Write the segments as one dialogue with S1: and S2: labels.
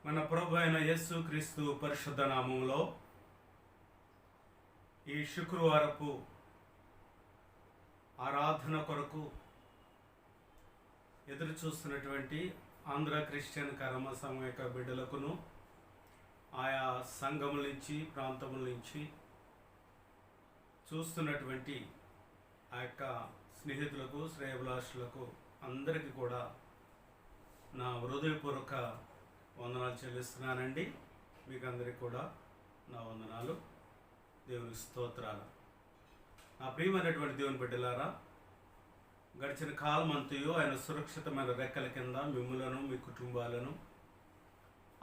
S1: మన ప్రభు అయిన యేసు క్రీస్తు పరిశుద్ధ నామంలో ఈ శుక్రవారపు ఆరాధన కొరకు ఎదురు చూస్తున్నటువంటి ఆంధ్ర క్రిస్టియన్ కర్మ సంఘం యొక్క బిడ్డలకును ఆయా సంఘముల నుంచి ప్రాంతముల నుంచి చూస్తున్నటువంటి ఆ యొక్క స్నేహితులకు శ్రేయభిలాషులకు అందరికీ కూడా నా హృదయపూర్వక వందనాలు చెల్లిస్తున్నానండి. మీకు అందరికీ కూడా నా వందనాలు, దేవుని స్తోత్రాలు. నా ప్రియమైనటువంటి దేవుని బిడ్డలారా, గడిచిన కాలం అంతయు ఆయన సురక్షితమైన రెక్కల కింద మిమ్ములను మీ కుటుంబాలను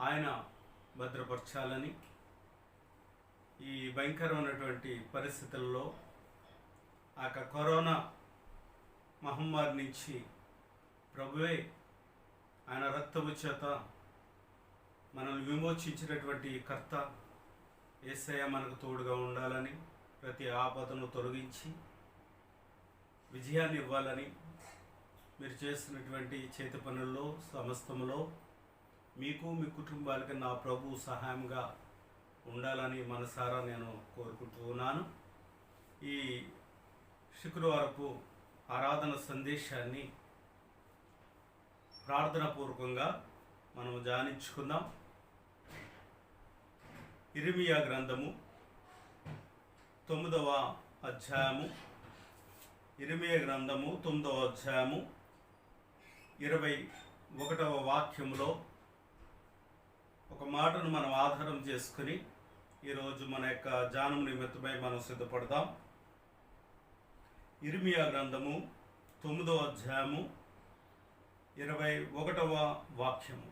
S1: ఆయన భద్రపరచాలని, ఈ భయంకరమైనటువంటి పరిస్థితుల్లో ఆ కరోనా మహమ్మారి నుంచి ప్రభువే ఆయన రక్తము చేత మనల్ని విమోచించినటువంటి కర్త యేసయ్య మనకు తోడుగా ఉండాలని, ప్రతి ఆపదను తొలగించి విజయాన్ని ఇవ్వాలని, మీరు చేస్తున్నటువంటి చేతి పనుల్లో సమస్తములో మీకు మీ కుటుంబాలకి నా ప్రభు సహాయంగా ఉండాలని మనసారా నేను కోరుకుంటూ ఉన్నాను. ఈ శుక్రవారపు ఆరాధన సందేశాన్ని ప్రార్థనాపూర్వకంగా మనం ధ్యానించుకుందాం. ఇర్మీయా గ్రంథము 9వ అధ్యాయము, ఇర్మీయా గ్రంథము 9వ అధ్యాయము 21వ వాక్యంలో ఒక మాటను మనం ఆధారం చేసుకుని ఈరోజు మన యొక్క ధ్యానం నిమిత్తమై మనం సిద్ధపడదాం. ఇర్మీయా గ్రంథము 9వ అధ్యాయము 21వ వాక్యము.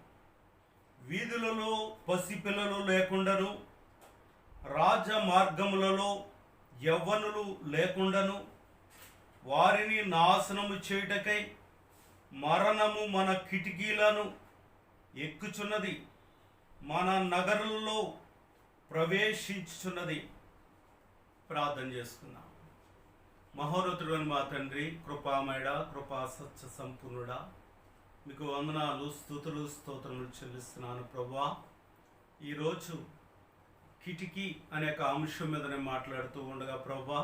S1: వీధులలో పసిపిల్లలు లేకుండాను, రాజ మార్గములలో యవ్వనులు లేకుండాను, వారిని నాశనము చేయుటకై మరణము మన కిటికీలను ఎక్కుచున్నది, మన నగరంలో ప్రవేశించుచున్నది. ప్రార్థన చేసుకున్నాం. మహోన్నతుడైన మా తండ్రి, కృపామయుడ, కృపా సత్య సంపూర్ణుడా, మీకు వందనాలు, స్తుతులు, స్తోత్రములు చెల్లిస్తున్నాను ప్రభువా. ఈరోజు కిటికీ అనే ఒక అంశం మీద నేను మాట్లాడుతూ ఉండగా ప్రభువా,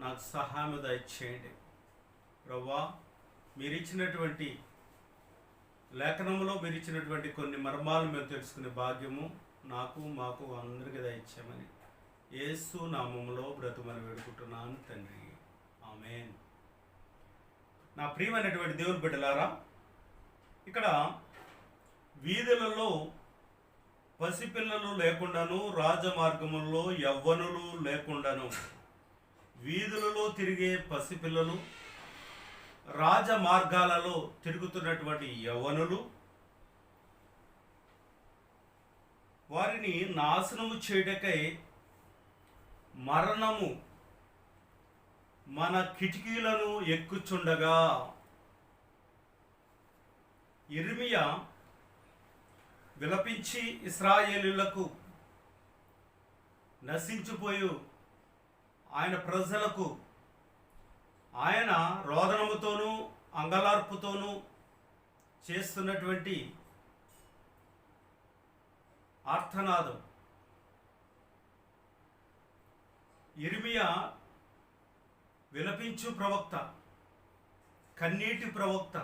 S1: నాకు సహాయం దయచేయండి ప్రభువా. మీరు ఇచ్చినటువంటి లేఖనంలో మీరు ఇచ్చినటువంటి కొన్ని మర్మాలు మేము తెలుసుకునే భాగ్యము నాకు మాకు అందరికీ దయచేయమని యేసు నామములో బ్రతుమని వేడుకుంటున్నాను తండ్రి, ఆమేన్. నా ప్రియమైనటువంటి దేవుని బిడ్డలారా, ఇక్కడ వీధులలో పసిపిల్లలు లేకుండాను, రాజమార్గములలో యవ్వనులు లేకుండాను, వీధులలో తిరిగే పసిపిల్లలు, రాజమార్గాలలో తిరుగుతున్నటువంటి యవ్వనులు, వారిని నాశనము చేయుటకై మరణము మన కిటికీలను ఎక్కుచుండగా, ఇర్మీయా విలపించి ఇశ్రాయేలీయులకు, నశించిపోయి ఆయన ప్రజలకు ఆయన రోదనముతోనూ అంగలార్పుతోనూ చేస్తున్నటువంటి ఆర్తనాదం. ఇర్మీయా విలపించు ప్రవక్త, కన్నీటి ప్రవక్త.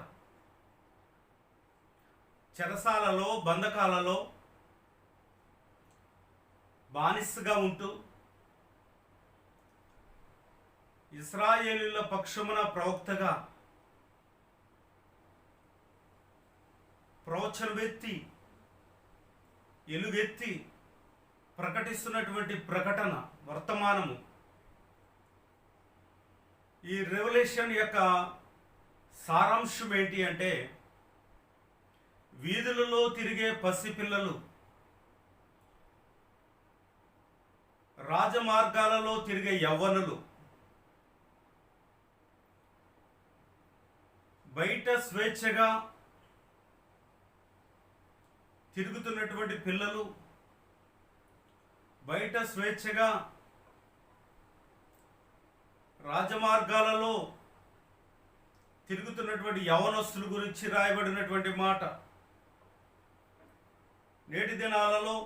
S1: చెరసాలలో, బంధకాలలో బానిసగా ఉంటూ ఇశ్రాయేలీయుల పక్షమున ప్రవక్తగా ప్రవచనమెత్తి ఎలుగెత్తి ప్రకటిస్తున్నటువంటి ప్రకటన వర్తమానము. ఈ రెవల్యూషన్ యొక్క సారాంశం ఏంటి అంటే, వీధులలో తిరిగే పసిపిల్లలు, రాజమార్గాలలో తిరిగే యవ్వనులు, బయట స్వేచ్ఛగా తిరుగుతున్నటువంటి పిల్లలు, బయట స్వేచ్ఛగా రాజమార్గాలలో తిరుగుతున్నటువంటి యవనస్తుల గురించి రాయబడినటువంటి మాట. నేటి దినాలలో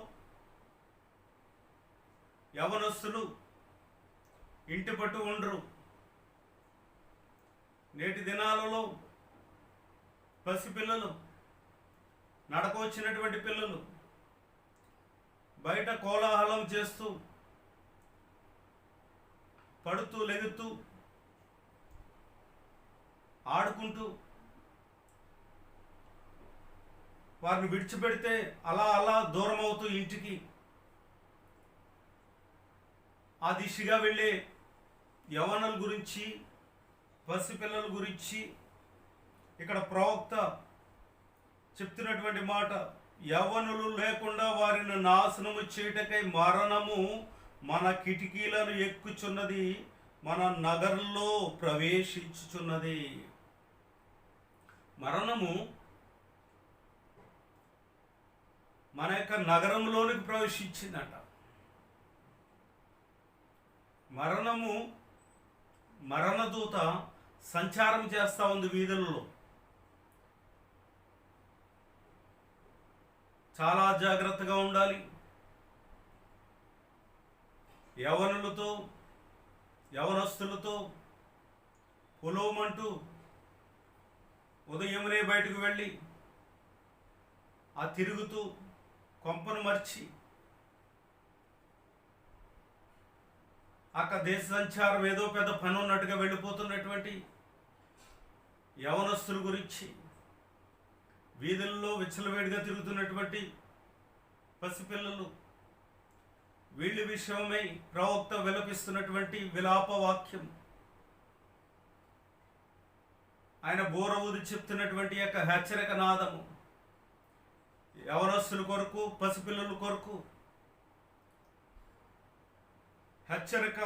S1: యవనస్తులు ఇంటి పట్టు ఉండరు. నేటి దినాలలో పసిపిల్లలు, నడక వచ్చినటువంటి పిల్లలు బయట కోలాహలం చేస్తూ పడుతూ లెగుతూ ఆడుకుంటూ వారిని విడిచిపెడితే అలా అలా దూరం అవుతూ ఇంటికి ఆ దిశగా వెళ్ళే యవనుల గురించి, పసిపిల్లల గురించి ఇక్కడ ప్రవక్త చెప్తున్నటువంటి మాట, యవ్వనులు లేకుండా వారిని నాశనము చేయుటకై మరణము మన కిటికీలను ఎక్కుచున్నది, మన నగరంలో ప్రవేశించుచున్నది. మరణము మన యొక్క నగరంలోనికి ప్రవేశించిందట. మరణదూత సంచారం చేస్తూ ఉంది వీధులలో. చాలా జాగ్రత్తగా ఉండాలి. యవనస్తులతో పొలోమంటూ ఉదయమునే బయటకు వెళ్ళి ఆ తిరుగుతూ కొంపను మర్చి అక్క దేశ సంచారం ఏదో పెద్ద పని ఉన్నట్టుగా వెళ్ళిపోతున్నటువంటి యవనస్తుల గురించి, వీధుల్లో విచ్చలవేడిగా తిరుగుతున్నటువంటి పసిపిల్లలు, వీళ్ళ విషయమై ప్రవక్త విలపిస్తున్నటువంటి విలాప వాక్యం, ఆయన బోర ఊది చెప్తున్నటువంటి యొక్క హెచ్చరిక నాదము యవనస్తుల కొరకు, పసిపిల్లల కొరకు హెచ్చరిక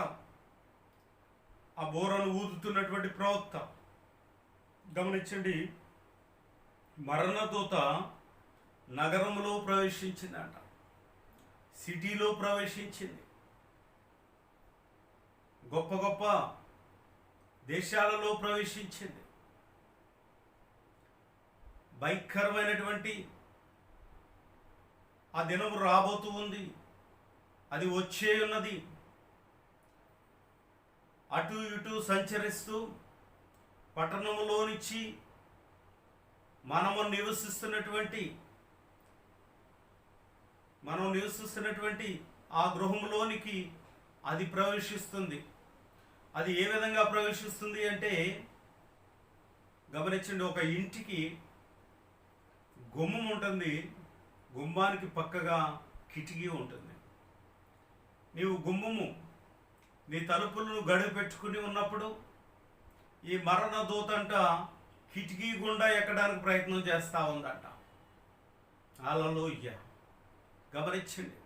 S1: ఆ బోరను ఊదుతున్నటువంటి ప్రవక్త. గమనించండి, మరణదూత నగరంలో ప్రవేశించిందంట, సిటీలో ప్రవేశించింది, గొప్ప గొప్ప దేశాలలో ప్రవేశించింది. భయంకరమైనటువంటి ఆ దినము రాబోతూ ఉంది, అది వచ్చే ఉన్నది. అటు ఇటు సంచరిస్తూ పట్టణంలోనిచ్చి మనం నివసిస్తున్నటువంటి ఆ గృహంలోనికి అది ప్రవేశిస్తుంది. అది ఏ విధంగా ప్రవేశిస్తుంది అంటే, గమనించండి, ఒక ఇంటికి గుమ్మం ఉంటుంది, గుమ్మానికి పక్కగా కిటికీ ఉంటుంది. నీవు గుమ్మము, నీ తలుపులను గడువు పెట్టుకుని ఉన్నప్పుడు ఈ మరణ దూతంట కిటికీ గుండా ఎక్కడానికి ప్రయత్నం చేస్తూ ఉందంట. హల్లెలూయా. గమనించండి,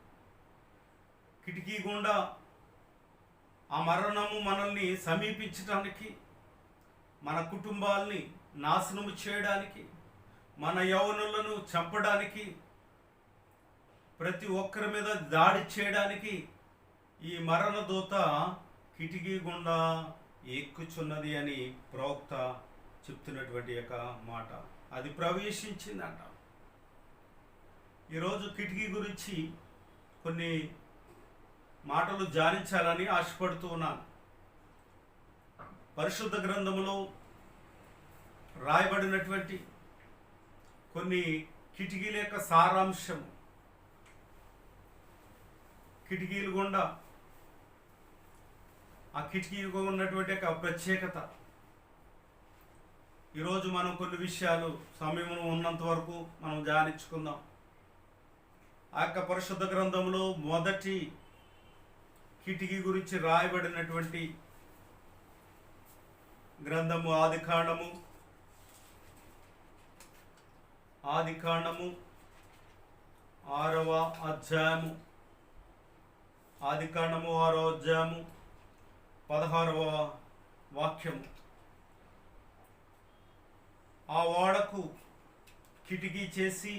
S1: కిటికీ గుండా ఆ మరణము మనల్ని సమీపించడానికి, మన కుటుంబాల్ని నాశనము చేయడానికి, మన యవ్వనులను చంపడానికి, ప్రతి ఒక్కరి మీద దాడి చేయడానికి ఈ మరణదూత కిటికీ గుండా ఎక్కుచున్నది అని ప్రవక్త చెప్తున్నటువంటి యొక్క మాట. అది ప్రవేశించిందంట. ఈరోజు కిటికీ గురించి కొన్ని మాటలు ధ్యానించాలని ఆశపడుతూ ఉన్నాను. పరిశుద్ధ గ్రంథములో రాయబడినటువంటి కొన్ని కిటికీల యొక్క సారాంశం, కిటికీలు గుండా ఆ కిటికీగా ఉన్నటువంటి యొక్క ప్రత్యేకత, ఈరోజు మనం కొన్ని విషయాలు సమయం ఉన్నంత వరకు మనం ధ్యానించుకుందాం. ఆ యొక్క పరిశుద్ధ గ్రంథంలో మొదటి కిటికీ గురించి రాయబడినటువంటి గ్రంథము ఆదికాండము 6వ అధ్యాయము, ఆదికాండము 6వ అధ్యాయము 16వ వాక్యము. ఆ ఓడకు కిటికీ చేసి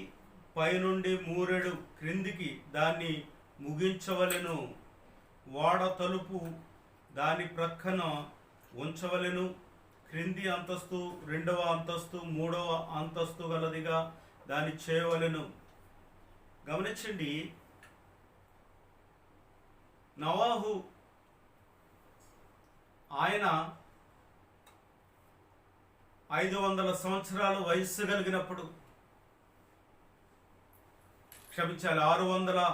S1: పైనుండి మూరెడు క్రిందికి దాన్ని ముగించవలెను. ఓడ తలుపు దాని ప్రక్కన ఉంచవలెను. క్రింది అంతస్తు 2వ అంతస్తు 3వ అంతస్తు గలదిగా దాన్ని చేయవలెను. గమనించండి, నోవాహు ఆయన 500 సంవత్సరాలు వయస్సు కలిగినప్పుడు, క్షమించాలి, 600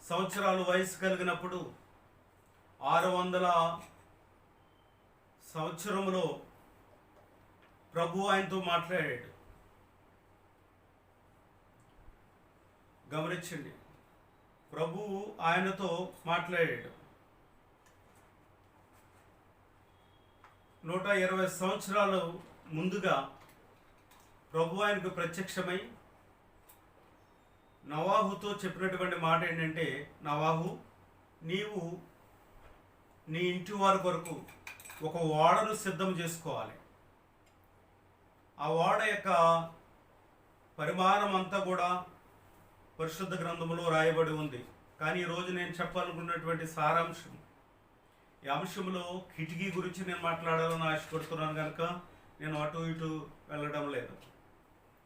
S1: సంవత్సరాలు వయస్సు కలిగినప్పుడు 600 సంవత్సరంలో ప్రభు ఆయనతో మాట్లాడాడు. గమనించండి, ప్రభువు ఆయనతో మాట్లాడాడు. 120 సంవత్సరాలు ముందుగా ప్రభు ఆయనకు ప్రత్యక్షమై నోవాహుతో చెప్పినటువంటి మాట ఏంటంటే, నోవాహు, నీవు నీ ఇంటి వారి కొరకు ఒక ఓడను సిద్ధం చేసుకోవాలి. ఆ ఓడ యొక్క పరిమాణం అంతా కూడా పరిశుద్ధ గ్రంథంలో రాయబడి ఉంది. కానీ ఈరోజు నేను చెప్పాలనుకున్నటువంటి సారాంశం, ఈ అంశంలో కిటికీ గురించి నేను మాట్లాడాలని ఆశపడుతున్నాను కనుక నేను అటు ఇటు వెళ్ళడం లేదు.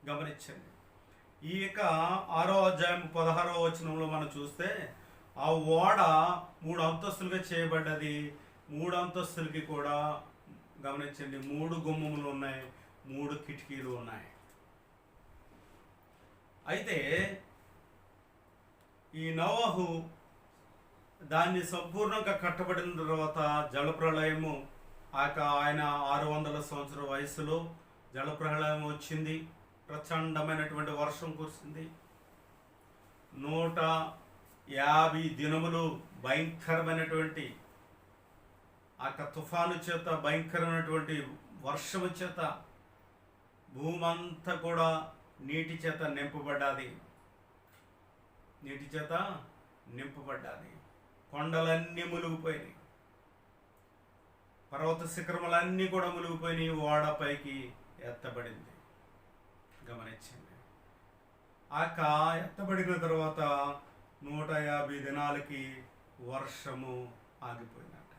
S1: గమనించండి, ఈ యొక్క 6వ అధ్యాయం 16వ వచనంలో మనం చూస్తే ఆ ఓడ 3 అంతస్తులుగా చేయబడ్డది. 3 అంతస్తులకి కూడా గమనించండి 3 గుమ్మములు ఉన్నాయి, 3 కిటికీలు ఉన్నాయి. అయితే ఈ నోవాహు దాన్ని సంపూర్ణంగా కట్టబడిన తర్వాత జలప్రళయము, ఆయన 600 సంవత్సరాల వయసులో జలప్రళయం వచ్చింది. ప్రచండమైనటువంటి వర్షం కురిసింది. 150 దినములు భయంకరమైనటువంటి ఆ తుఫాను చేత, భయంకరమైనటువంటి వర్షము చేత భూమంతా కూడా నీటి చేత నింపబడ్డాది. నీటి చేత నింపబడ్డాది. కొండలన్నీ మునిగిపోయినాయి, పర్వత శిఖరములన్నీ కూడా మునిగిపోయినాయి. ఓడ పైకి ఎత్తబడింది. గమనించండి, ఎత్తబడిన తర్వాత 150 దినాలకి వర్షము ఆగిపోయిందంట.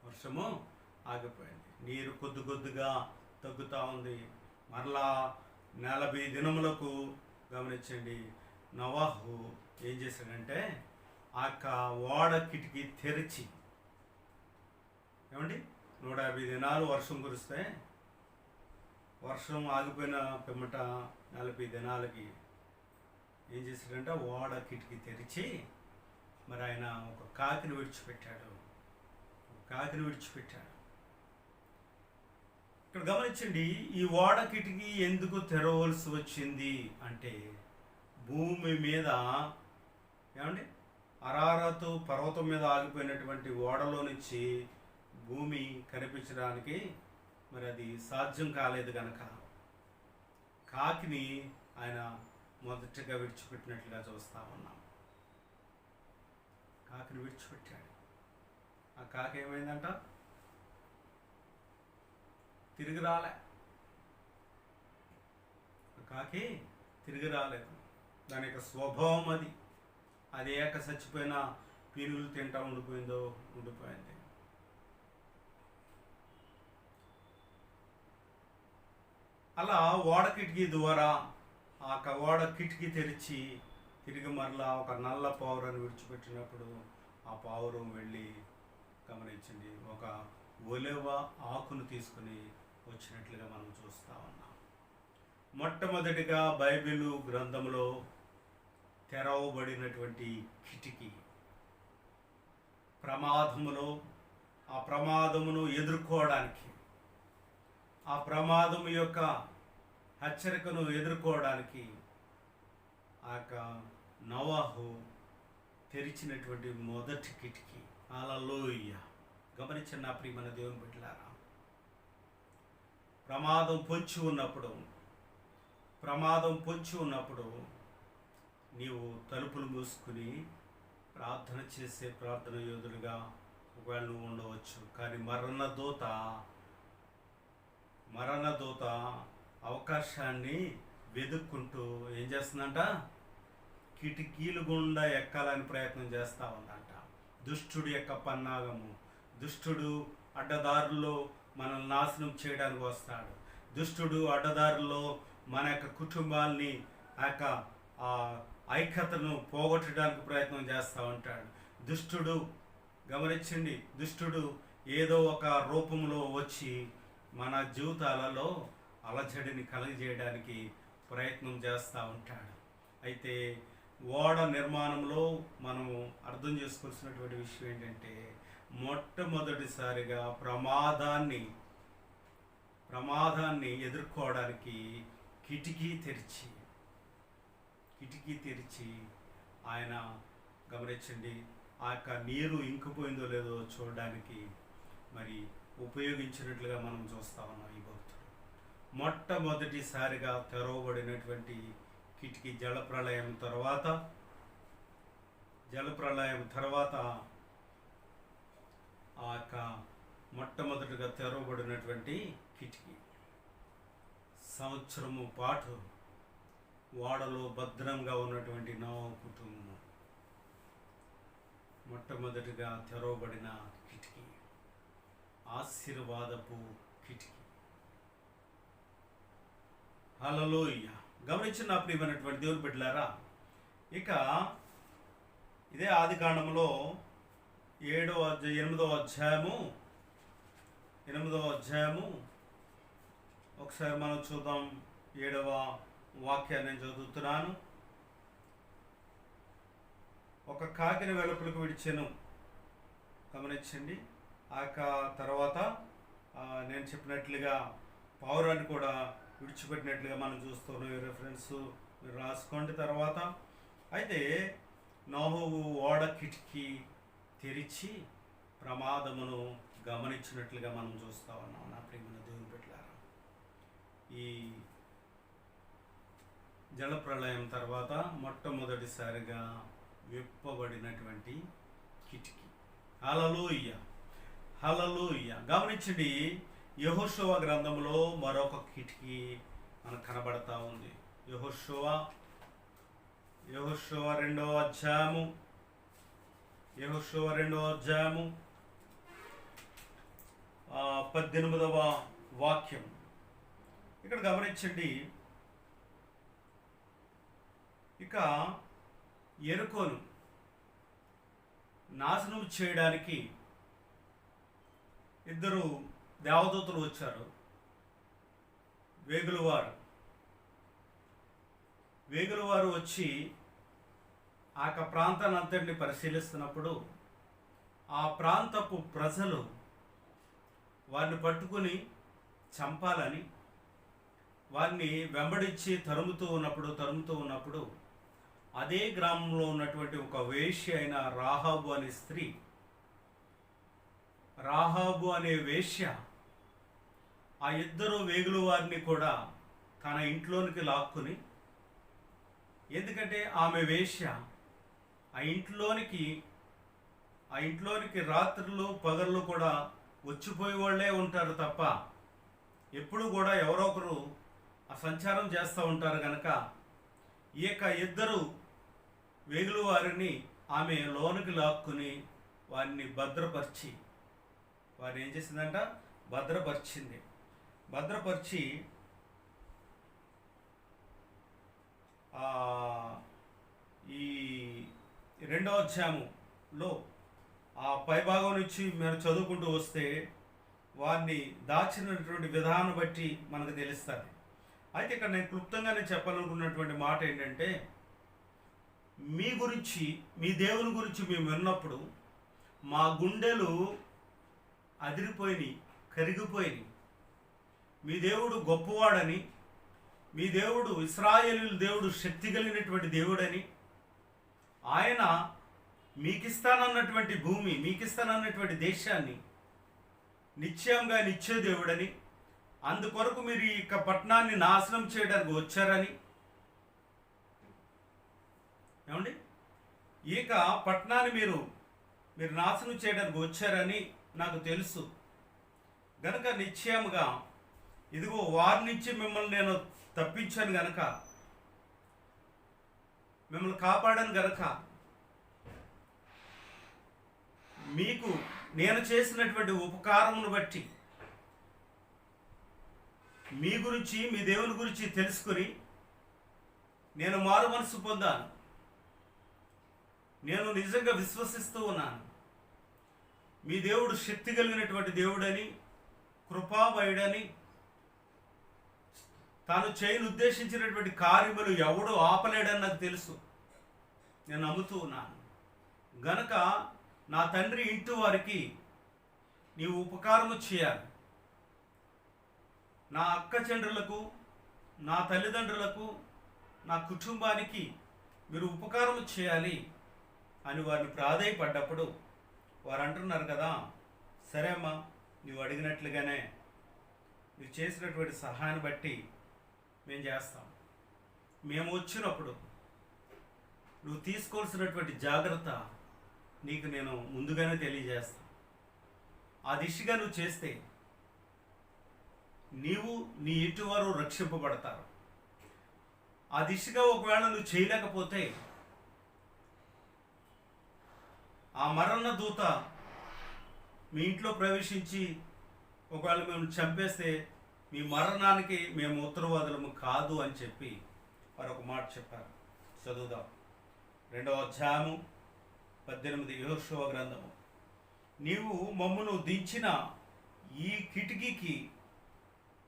S1: వర్షము ఆగిపోయింది. నీరు కొద్ది కొద్దిగా తగ్గుతూ ఉంది. మరలా 40 దినములకు గమనించండి, నోవాహు ఏం చేశాడంటే ఓడ కిటికీ తెరిచి, ఏమండి 150 దినాలు వర్షం కురిస్తే వర్షం ఆగిపోయిన పిమ్మట 40 దినాలకి ఏం చేశాడంటే ఓడ కిటికీ తెరిచి మరి ఆయన ఒక కాకిని విడిచిపెట్టాడు. ఇక్కడ గమనించండి, ఈ ఓడ కిటికీ ఎందుకు తెరవలసి వచ్చింది అంటే, భూమి మీద ఏమండి అరారతు పర్వతం మీద ఆగిపోయినటువంటి ఓడలో నుంచి భూమి కనిపించడానికి మరి అది సాధ్యం కాలేదు కనుక కాకిని ఆయన మొదటగా విడిచిపెట్టినట్లుగా చూస్తూ ఉన్నాం. కాకిని విడిచిపెట్టాడు. ఆ కాకి ఏమైందంట, తిరిగి రాలే. కాకి తిరిగి రాలేదు. దాని యొక్క స్వభావం అది చచ్చిపోయిన పీనులు తింటా ఉండిపోయింది. అలా ఓడ కిటికీ ద్వారా ఓడ కిటికీ తెరిచి తిరిగి మరలా ఒక నల్ల పావురాన్ని విడిచిపెట్టినప్పుడు ఆ పావురం వెళ్ళి గమనించండి ఒక ఒలివ ఆకును తీసుకుని వచ్చినట్లుగా మనం చూస్తూ ఉన్నాం. మొట్టమొదటిగా బైబిల్ గ్రంథంలో తెరవబడినటువంటి కిటికీ ప్రమాదములో, ఆ ప్రమాదమును ఎదుర్కోవడానికి, ఆ ప్రమాదము యొక్క హెచ్చరికను ఎదుర్కోవడానికి నోవాహు తెరిచినటువంటి మొదటి కిటికీ. హల్లెలూయా. గమనించండి నా ప్రియమైన దేవుని బిడ్డలారా, ప్రమాదం పొంచి ఉన్నప్పుడు నీవు తలుపులు మూసుకుని ప్రార్థన చేసే ప్రార్థన యోధులుగా ఒకవేళ నువ్వు ఉండవచ్చు. కానీ మరణదూత అవకాశాన్ని వెతుక్కుంటూ ఏం చేస్తుందంట, కిటికీలు గుండా ఎక్కాలని ప్రయత్నం చేస్తూ ఉందంట. దుష్టుడు యొక్క పన్నాగము. దుష్టుడు అడ్డదారుల్లో మనల్ని నాశనం చేయడానికి వస్తాడు. దుష్టుడు అడ్డదారుల్లో మన యొక్క కుటుంబాల్ని ఆ ఐక్యతను పోగొట్టడానికి ప్రయత్నం చేస్తూ ఉంటాడు. దుష్టుడు గమనించండి, దుష్టుడు ఏదో ఒక రూపంలో వచ్చి మన జీవితాలలో అలజడిని కలుగజేయడానికి ప్రయత్నం చేస్తూ ఉంటాడు. అయితే ఓడ నిర్మాణంలో మనము అర్థం చేసుకోవాల్సినటువంటి విషయం ఏంటంటే, మొట్టమొదటిసారిగా ప్రమాదాన్ని ఎదుర్కోవడానికి కిటికీ తెరిచి ఆయన గమనించండి, ఆ యొక్క నీరు ఇంకిపోయిందో లేదో చూడడానికి మరి ఉపయోగించినట్లుగా మనం చూస్తా ఉన్నాం. ఈ భక్తుడు మొట్టమొదటిసారిగా తెరవబడినటువంటి కిటికీ జలప్రళయం తర్వాత ఆ యొక్క మొట్టమొదటిగా తెరవబడినటువంటి కిటికీ సంవత్సరము పాటు ఓడలో భద్రంగా ఉన్నటువంటి నోవహు కుటుంబం మొట్టమొదటిగా తెరవబడిన కిటికీ, ఆశీర్వాదపు కిటికీ. హల్లెలూయా. గమనించిన ప్రియమైనటువంటి దేవుని బిడ్డలారా, ఇక ఇదే ఆదికాండములో 8వ అధ్యాయము ఒకసారి మనం చూద్దాం. 7వ వాక్యాన్ని నేను చదువుతున్నాను. ఒక కాకిని వెలుపలకు విడిచెను. గమనించండి. ఆ తర్వాత నేను చెప్పినట్లుగా పావురాన్ని కూడా విడిచిపెట్టినట్లుగా మనం చూస్తున్నాం. ఈ రెఫరెన్స్ మీరు రాసుకోండి. తర్వాత అయితే నోవహు ఓడ కిటికీ తెరిచి ప్రమాదమును గమనించినట్లుగా మనం చూస్తూ ఉన్నాం. నా ప్రియమైన దేవుని బిడ్డలారా, ఈ జలప్రళయం తర్వాత మొట్టమొదటిసారిగా విప్పబడినటువంటి కిటికీ. హల్లెలూయా. గమనించండి, యెహోషువ గ్రంథంలో మరొక కిటికీ మనకు కనబడతా ఉంది. యెహోషువ 2వ అధ్యాయము 18వ వాక్యం. ఇక్కడ గమనించండి, ఇక యెరికోను నాశనం చేయడానికి 2 దేవదూతలు వచ్చారు. వేగులవారు వచ్చి ఆ ప్రాంతాన్ని అంతటిని పరిశీలిస్తున్నప్పుడు ఆ ప్రాంతపు ప్రజలు వారిని పట్టుకుని చంపాలని వారిని వెంబడించి తరుముతూ ఉన్నప్పుడు అదే గ్రామంలో ఉన్నటువంటి ఒక వేశ్య అయిన రాహాబు అనే వేశ్య ఆ 2 వేగుల వారిని కూడా తన ఇంట్లోనికి లాక్కుని, ఎందుకంటే ఆమె వేశ్య ఆ ఇంట్లోనికి రాత్రులు పగళ్ళు కూడా వచ్చిపోయే వాళ్ళే ఉంటారు తప్ప ఎప్పుడు కూడా ఎవరో ఒకరు ఆ సంచారం చేస్తూ ఉంటారు కనుక ఈ యొక్క 2 వేగుల వారిని ఆమె లోనికి లాక్కుని వారిని భద్రపరిచి ఏం చేసిందంట, భద్రపరిచి ఈ 2వ అధ్యాయంలో ఆ పైభాగం నుంచి మీరు చదువుకుంటూ వస్తే వారిని దాచినటువంటి విధానం బట్టి మనకు తెలుస్తుంది. అయితే ఇక్కడ నేను క్లుప్తంగానే చెప్పాలనుకున్నటువంటి మాట ఏంటంటే, మీ గురించి, మీ దేవుని గురించి మేము విన్నప్పుడు మా గుండెలు అదిరిపోయినాయి, కరిగిపోయినాయి. మీ దేవుడు గొప్పవాడని, మీ దేవుడు ఇశ్రాయేలీయుల దేవుడు శక్తి కలిగినటువంటి దేవుడని, ఆయన మీకిస్తానన్నటువంటి భూమి, మీకిస్తానన్నటువంటి దేశాన్ని నిశ్చయంగా నిత్య దేవుడని, అందుకొరకు మీరు ఈ పట్టణాన్ని నాశనం చేయడానికి వచ్చారని, ఏమండి, ఈ పట్టణాన్ని మీరు నాశనం చేయడానికి వచ్చారని నాకు తెలుసు గనక నిశ్చయముగా ఇదిగో వారి నుంచి మిమ్మల్ని నేను తప్పించాను గనక, మిమ్మల్ని కాపాడాను గనక మీకు నేను చేసినటువంటి ఉపకారమును బట్టి మీ గురించి, మీ దేవుని గురించి తెలుసుకొని నేను మారు మనసు పొందాను, నేను నిజంగా విశ్వసిస్తూ ఉన్నాను. మీ దేవుడు శక్తి కలిగినటువంటి దేవుడని, కృపామయుడని, తాను చేయని ఉద్దేశించినటువంటి కార్యములు ఎవడు ఆపలేడని నాకు తెలుసు. నేను నమ్ముతూ ఉన్నాను గనక నా తండ్రి ఇంటి వారికి నీవు ఉపకారము చేయాలి. నా అక్క చెండ్రులకు, నా తల్లిదండ్రులకు, నా కుటుంబానికి మీరు ఉపకారం చేయాలి అని వారిని ప్రాధేయపడ్డప్పుడు వారు అంటున్నారు కదా, సరే అమ్మా, నువ్వు అడిగినట్లుగానే నువ్వు చేసినటువంటి సహాయాన్ని బట్టి మేము చేస్తాం. మేము వచ్చినప్పుడు నువ్వు తీసుకోవాల్సినటువంటి జాగ్రత్త నీకు నేను ముందుగానే తెలియజేస్తాను. ఆ దిశగా నువ్వు చేస్తే నీవు నీ ఇంటి వారు రక్షింపబడతారు. ఆ దిశగా ఒకవేళ నువ్వు చేయలేకపోతే ఆ మరణ దూత మీ ఇంట్లో ప్రవేశించి ఒకవేళ మేము చంపేస్తే మీ మరణానికి మేము ఉత్తరవాదులము కాదు అని చెప్పి వారు ఒక మాట చెప్పారు. చదువుదాం. 2వ అధ్యాయము 18 యెహోషువ గ్రంథము. నీవు మమ్మును దించిన ఈ కిటికీకి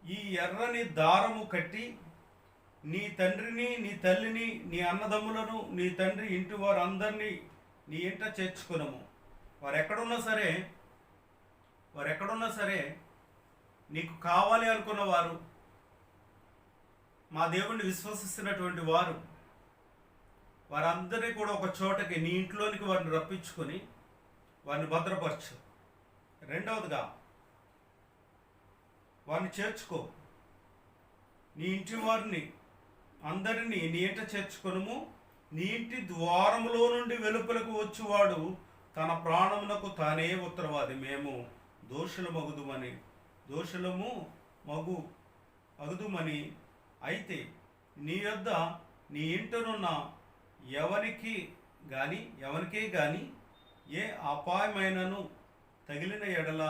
S1: ఈ ఎర్రని దారము కట్టి నీ తండ్రిని, నీ తల్లిని, నీ అన్నదమ్ములను, నీ తండ్రి ఇంటి వారందరినీ నీ ఇంట చేర్చుకునము. వారు ఎక్కడున్నా సరే నీకు కావాలి అనుకున్న వారు, మా దేవుణ్ణి విశ్వసిస్తున్నటువంటి వారు, వారందరినీ కూడా ఒక చోటకి నీ ఇంట్లోనికి వారిని రప్పించుకొని వారిని భద్రపరచు. రెండవదిగా వారిని చేర్చుకో. నీ ఇంటి వారిని అందరినీ నీ ఇంట చేర్చుకొనుము. నీ ఇంటి ద్వారములో నుండి వెలుపలకు వచ్చువాడు తన ప్రాణమునకు తానే ఉత్తరవాది. మేము దోషులము అగుదుమని అయితే నీ యొద్ద నీ ఇంటనున్న ఎవనికే గాని ఏ అపాయమైనను తగిలిన ఎడల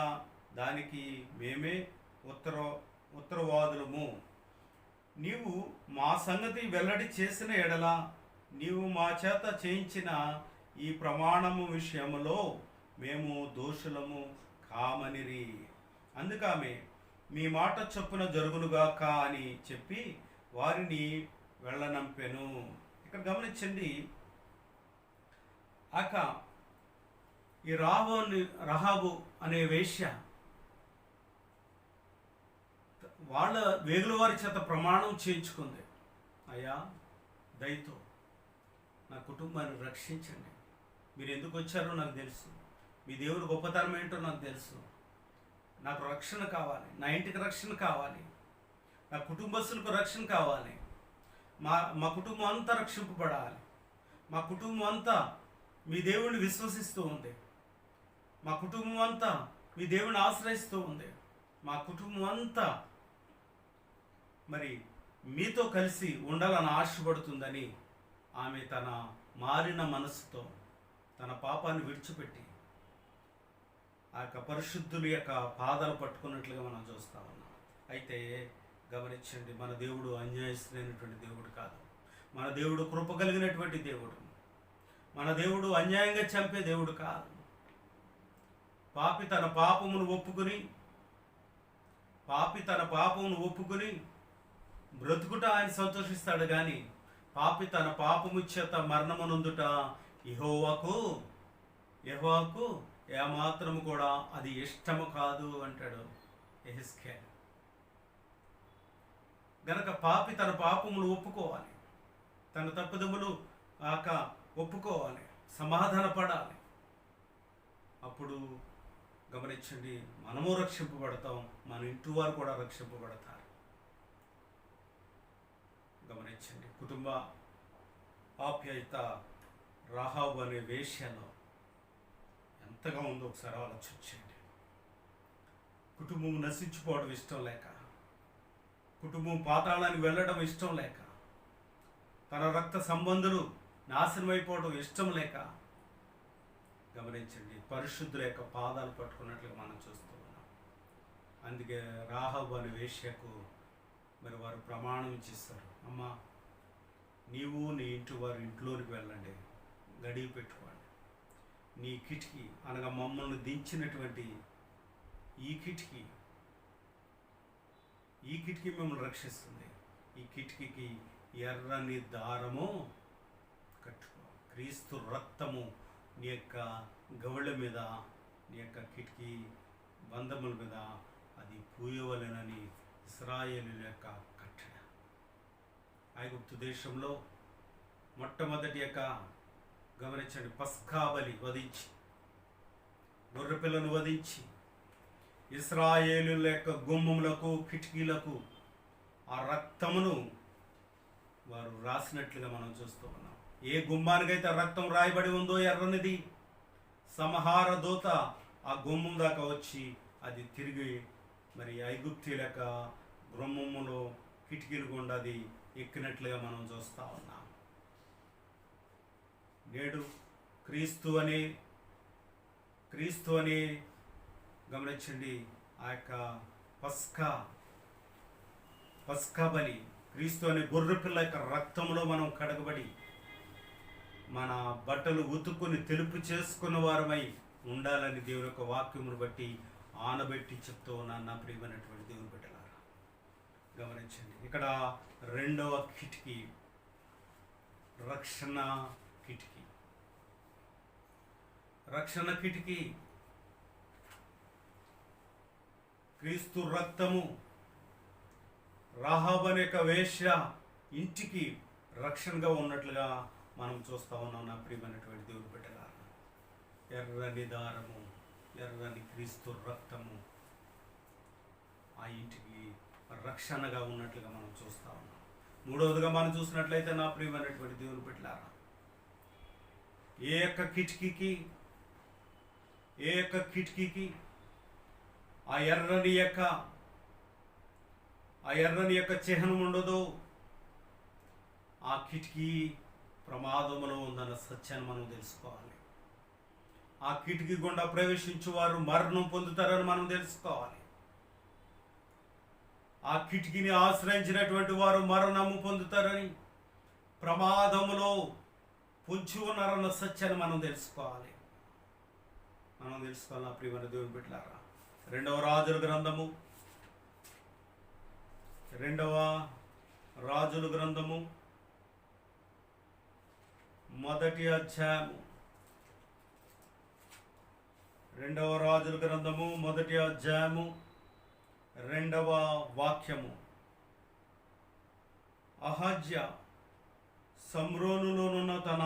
S1: దానికి మేమే ఉత్తరవాదులము. నీవు మా సంగతి వెల్లడి చేసిన ఎడల నీవు మా చేత చేయించిన ఈ ప్రమాణము విషయములో మేము దోషులము కామనిరి. అందుకామె మీ మాట చొప్పున జరుగునుగాక అని చెప్పి వారిని వెళ్ళనంపెను. ఇక్కడ గమనించండి, ఈ రహాబు అనే వేశ్య వాళ్ళ వేగుల వారి చేత ప్రమాణం చేయించుకుంది. అయ్యా, దయతో నా కుటుంబాన్ని రక్షించండి. మీరు ఎందుకు వచ్చారో నాకు తెలుసు, మీ దేవుని గొప్పతనం ఏంటో నాకు తెలుసు. నాకు రక్షణ కావాలి, నా ఇంటికి రక్షణ కావాలి, నా కుటుంబస్తులకు రక్షణ కావాలి, మా కుటుంబం అంతా రక్షింపబడాలి. మా కుటుంబం అంతా మీ దేవుణ్ణి విశ్వసిస్తూ ఉంది. మా కుటుంబం అంతా మీ దేవుని ఆశ్రయిస్తూ ఉంది. మా కుటుంబం అంతా మరి మీతో కలిసి ఉండాలని ఆశపడుతుందని ఆమె తన మారిన మనసుతో తన పాపాన్ని విడిచిపెట్టి ఆ యొక్క పరిశుద్ధుల యొక్క పాదాలు పట్టుకున్నట్లుగా మనం చూస్తా ఉన్నాం. అయితే గమనించండి, మన దేవుడు అన్యాయస్తులైనటువంటి దేవుడు కాదు. మన దేవుడు కృప కలిగినటువంటి దేవుడు. మన దేవుడు అన్యాయంగా చంపే దేవుడు కాదు. పాపి తన పాపమును ఒప్పుకుని బ్రతుకుట ఆయన సంతోషిస్తాడు. కానీ పాపి తన పాపము చేత మరణమునందుట యెహోవాకు ఏమాత్రము కూడా అది ఇష్టము కాదు అంటాడు యెహెజ్కేలు. గనక పాపి తన పాపములు ఒప్పుకోవాలి, తన తప్పుదములు ఒప్పుకోవాలి, సమాధాన పడాలి. అప్పుడు గమనించండి, మనము రక్షింపబడతాం, మన ఇంటి వారు కూడా రక్షింపబడతారు. గమనించండి, కుటుంబ ఆప్యాయత రహాబు అనే వేశ్యలో ఎంతగా ఉందో ఒకసారి ఆలోచించండి. కుటుంబం నశించిపోవడం ఇష్టం లేక, కుటుంబం పాతాళానికి వెళ్ళడం ఇష్టం లేక, తన రక్త సంబంధులు నాశనమైపోవడం ఇష్టం లేక, గమనించండి, పరిశుద్ధుల యొక్క పాదాలు పట్టుకున్నట్లుగా మనం చూస్తూ ఉన్నాం. అందుకే రాహాబు అనే వేశ్యకు మరి వారు ప్రమాణం చేస్తారు, అమ్మా నీవు నీ ఇంటి వారు ఇంట్లోనికి వెళ్ళండి, గడియ పెట్టుకోండి. నీ కిటికీ అనగా మమ్మల్ని దించినటువంటి ఈ కిటికీ మిమ్మల్ని రక్షిస్తుంది. ఈ కిటికీకి ఎర్రని దారము కట్టుకో. క్రీస్తు రక్తము నీ యొక్క గవళ్ళ మీద, నీ యొక్క కిటికీ బంధముల మీద అది పూయవలెనని ఇశ్రాయేలీయుల యొక్క కట్టడ. ఐగుప్తు దేశంలో మొట్టమొదటి యొక్క గమనించండి, పస్కా బలి వధించి, గొర్రెపిల్లను వధించి ఇశ్రాయేలీయుల యొక్క గుమ్మములకు కిటికీలకు ఆ రక్తమును వారు రాసినట్లుగా మనం చూస్తూ ఉన్నాం. ఏ గుమ్మానికైతే రక్తం రాయబడి ఉందో ఎర్రనిది, సంహార దూత ఆ గుమ్మం దాకా వచ్చి అది తిరిగి మరి ఐగుప్తీయుల యొక్క గుమ్మములో కిటికీలు గుండా అది ఎక్కినట్లుగా మనం చూస్తూ ఉన్నాం. నేడు క్రీస్తు అని గమనించండి, ఆ యొక్క పస్కా బలి, క్రీస్తు అనే గొర్రెపిల్ల యొక్క రక్తంలో మనం కడగబడి మన బట్టలు ఉతుక్కుని తెలుపు చేసుకున్న వారమై ఉండాలని దేవుని యొక్క వాక్యమును బట్టి ఆనబెట్టి చెప్తూ ఉన్నాను. నా ప్రియమైనటువంటి దేవుని బిడ్డలారా, గమనించండి, ఇక్కడ రెండవ కిటికీ రక్షణ కిటికీ. రక్షణ కిటికీ క్రీస్తు రక్తము రాహాబు అనే యొక్క వేశ్య ఇంటికి రక్షణగా ఉన్నట్లుగా మనం చూస్తూ ఉన్నాం. నా ప్రియమైనటువంటి దేవుని బిడ్డలారా, ఎర్రని దారము, ఎర్రని క్రీస్తు రక్తము ఆ ఇంటికి రక్షణగా ఉన్నట్లుగా మనం చూస్తూ ఉన్నాం. మూడవదిగా మనం చూసినట్లయితే నా ప్రియమైనటువంటి దేవుని బిడ్డలారా, ఏ యొక్క కిటికీకి ఆ ఎర్రని యొక్క చిహ్నం ఉండదో ఆ కిటికీ ప్రమాదంలో ఉందన్న సత్యాన్ని మనం తెలుసుకోవాలి. ఆ కిటికీ గుండా ప్రవేశించు వారు మరణం పొందుతారని మనం తెలుసుకోవాలి. ఆ కిటికీని ఆశ్రయించినటువంటి వారు మరణము పొందుతారని, ప్రమాదములో పొంచి ఉన్నారన్న సత్యాన్ని మనం తెలుసుకోవాలి. నా ప్రియమైన దేవుని బిడ్డలారా, రెండవ రాజుల గ్రంథము మొదటి అధ్యాయము, రెండవ రాజుల గ్రంథము మొదటి అధ్యాయము 2వ వాక్యము. అహజ్యా సంరోనులోనున్న తన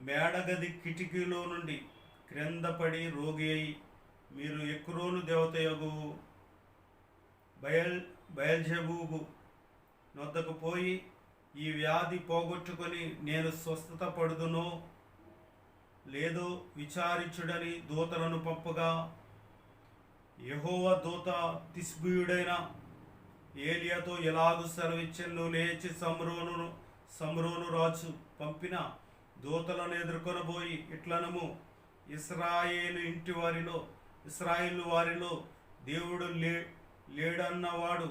S1: మేడగది కిటికీలో నుండి క్రిందపడి రోగి అయి, మీరు ఎక్రోను దేవతయగు బయల్జెబూబు నొద్దకు పోయి ఈ వ్యాధి పోగొట్టుకొని నేను స్వస్థత పడుదునో లేదో విచారించుడని దూతలను పంపగా, యెహోవా దూత తిష్బీయుడైన ఏలియాతో ఎలాగూ సెలవిచ్చెను, లేచి సంరోను రాజు పంపిన దూతలను ఎదుర్కొనబోయి ఇట్లనము, ఇశ్రాయేలు వారిలో దేవుడు లేడన్నవాడు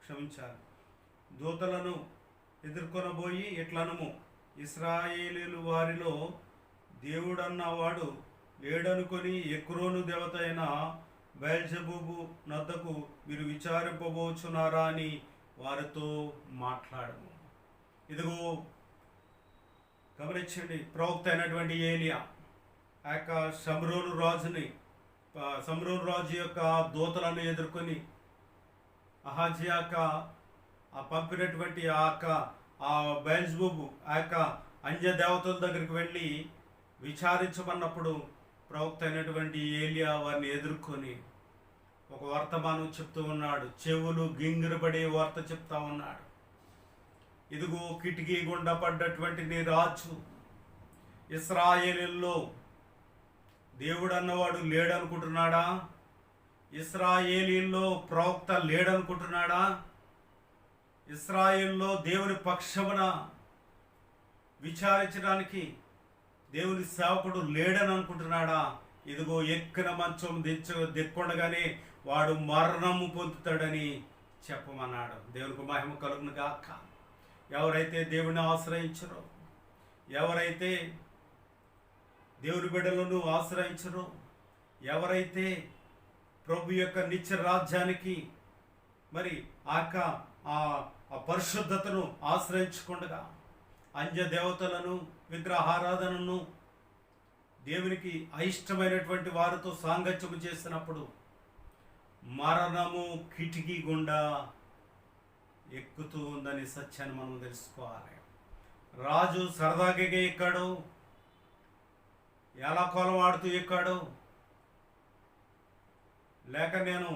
S1: క్షమించాలి. దూతలను ఎదుర్కొనబోయి ఇట్లనము, ఇశ్రాయేలీలు వారిలో దేవుడన్నవాడు లేడనుకొని ఎక్రోను దేవత అయిన బయల్జెబూబు నద్దకు మీరు విచారింపబోచున్నారా అని వారితో మాట్లాడము. ఇదిగో గమనించండి, ప్రవక్త అయినటువంటి ఏలియా ఆ యొక్క సంరోను రాజు యొక్క దూతలను ఎదుర్కొని అహజ్యా పంపినటువంటి ఆ బయల్జెబూబు ఆ యొక్క అన్య దేవతల దగ్గరికి వెళ్ళి విచారించమన్నప్పుడు ప్రవక్త అయినటువంటి ఏలియా వారిని ఎదుర్కొని ఒక వర్తమానం చెప్తూ ఉన్నాడు. చెవులు గింగిరపడే వార్త చెప్తా ఉన్నాడు. ఇదిగో కిటికీ గుండా పడ్డటువంటి నీ రాజు, ఇశ్రాయేలీల్లో దేవుడు అన్నవాడు లేడనుకుంటున్నాడా? ఇశ్రాయేలీల్లో ప్రవక్త లేడనుకుంటున్నాడా? ఇశ్రాయేల్లో దేవుని పక్షమున విచారించడానికి దేవుని సేవకుడు లేడని అనుకుంటున్నాడా? ఇదిగో ఎక్కిన మంచం దిక్కుండగానే వాడు మరణము పొందుతాడని చెప్పమన్నాడు. దేవునికి మహిమ కలుగును గాక. ఎవరైతే దేవుని ఆశ్రయించరో, ఎవరైతే దేవుని బిడ్డలను ఆశ్రయించరో, ఎవరైతే ప్రభు యొక్క నిత్య రాజ్యానికి మరి ఆ పరిశుద్ధతను ఆశ్రయించకుండా అన్య దేవతలను విగ్రహారాధనను దేవునికి అయిష్టమైనటువంటి వారితో సాంగత్యము చేసినప్పుడు మరణము కిటికీ గుండా ఎక్కుతూ ఉందని సత్యాన్ని మనం తెలుసుకోవాలి. రాజు సరదాగా ఎక్కాడు, ఎలా కోలం ఆడుతూ ఎక్కాడు, లేక నేను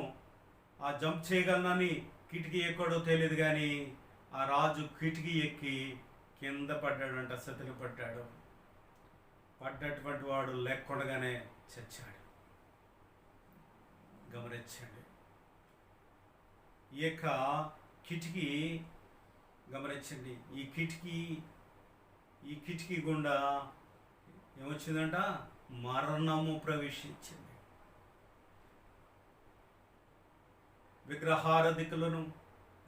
S1: ఆ జంప్ చేయగలనని కిటికీ ఎక్కాడో తెలియదు, కానీ ఆ రాజు కిటికీ ఎక్కి కింద పడ్డాడంట, సతికి పడ్డాడు. పడ్డటువంటి వాడు లేకుండగానే చచ్చాడు. గమనించండి, ఈ యొక్క కిటికీ గమనించండి, ఈ కిటికీ గుండా ఏమొచ్చిందంట? మరణము ప్రవేశించింది. విగ్రహారాధికులను,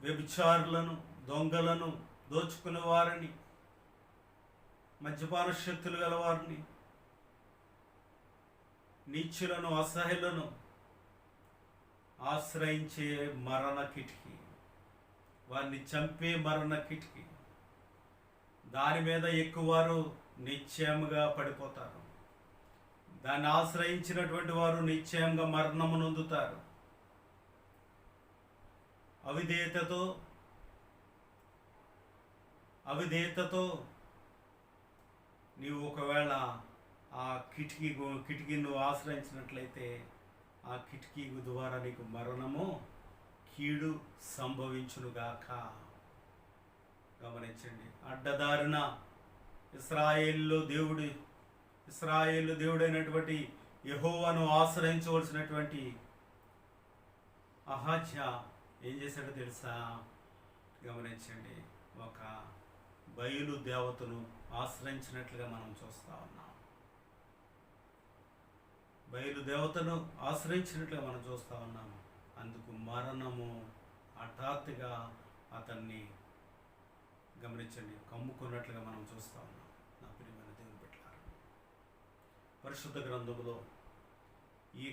S1: వ్యభిచారులను, దొంగలను, దోచుకునే వారిని, మద్యపాన శక్తులు గలవారిని, నీచులను, అసహ్యులను ఆశ్రయించే మరణ కిటికీ, వారిని చంపే మరణ కిటికీ. దాని మీద ఎక్కువవారు నిశ్చయముగా పడిపోతారు. దాన్ని ఆశ్రయించినటువంటి వారు నిశ్చయంగా మరణము నొందుతారు. అవిధేయతతో నీవు ఒకవేళ ఆ కిటికీని నువ్వు ఆశ్రయించినట్లయితే ఆ కిటికీ ద్వారా నీకు మరణము, కీడు సంభవించునుగాక. గమనించండి, అడ్డదారిన ఇశ్రాయేలు దేవుడైనటువంటి యెహోవాను ఆశ్రయించవలసినటువంటి అహజ్యా ఏం చేశాడో తెలుసా? గమనించండి, ఒక బయలు దేవతను ఆశ్రయించినట్లుగా మనం చూస్తూ ఉన్నాం. బయలు దేవతను ఆశ్రయించినట్లుగా మనం చూస్తూ ఉన్నాము. అందుకు మరణము హఠాత్తుగా అతన్ని గమనించండి కమ్ముకున్నట్లుగా మనం చూస్తూ ఉన్నాం. నా ప్రియమైన దేవుని బిడ్డలారా, పరిశుద్ధ గ్రంథంలో ఈ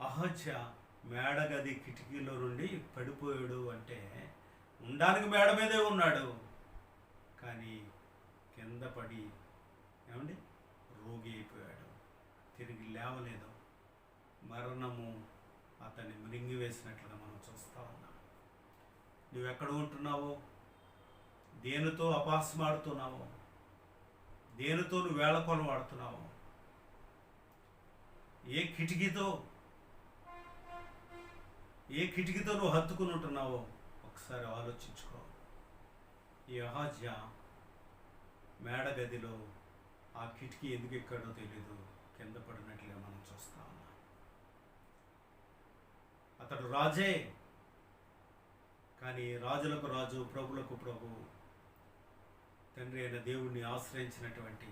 S1: అహజ్యా మేడగది కిటికీలో నుండి పడిపోయాడు అంటే ఉండడానికి మేడ మీదే ఉన్నాడు, కానీ కింద పడి రోగి అయిపోయాడు, తిరిగి లేవలేదు. మరణము అతన్ని మృంగివేసినట్లుగా మనం చూస్తూ ఉన్నాం. నువ్వెక్కడ ఉంటున్నావో, దేనితో అపహాస్యమాడుతున్నావో, దేనితో నువ్వు వేళకోలం వాడుతున్నావో, ఏ కిటికీతో నువ్వు హత్తుకుని ఉంటున్నావో ఒకసారి ఆలోచించుకో. ఈ అహజ్యా మేడగదిలో ఆ కిటికీ ఎందుకు ఎక్కాడో తెలీదు, కింద పడినట్లుగా మనం చూస్తా ఉన్నాం. అతడు రాజే, కానీ రాజులకు రాజు, ప్రభులకు ప్రభు, తండ్రి అయిన దేవుణ్ణి ఆశ్రయించినటువంటి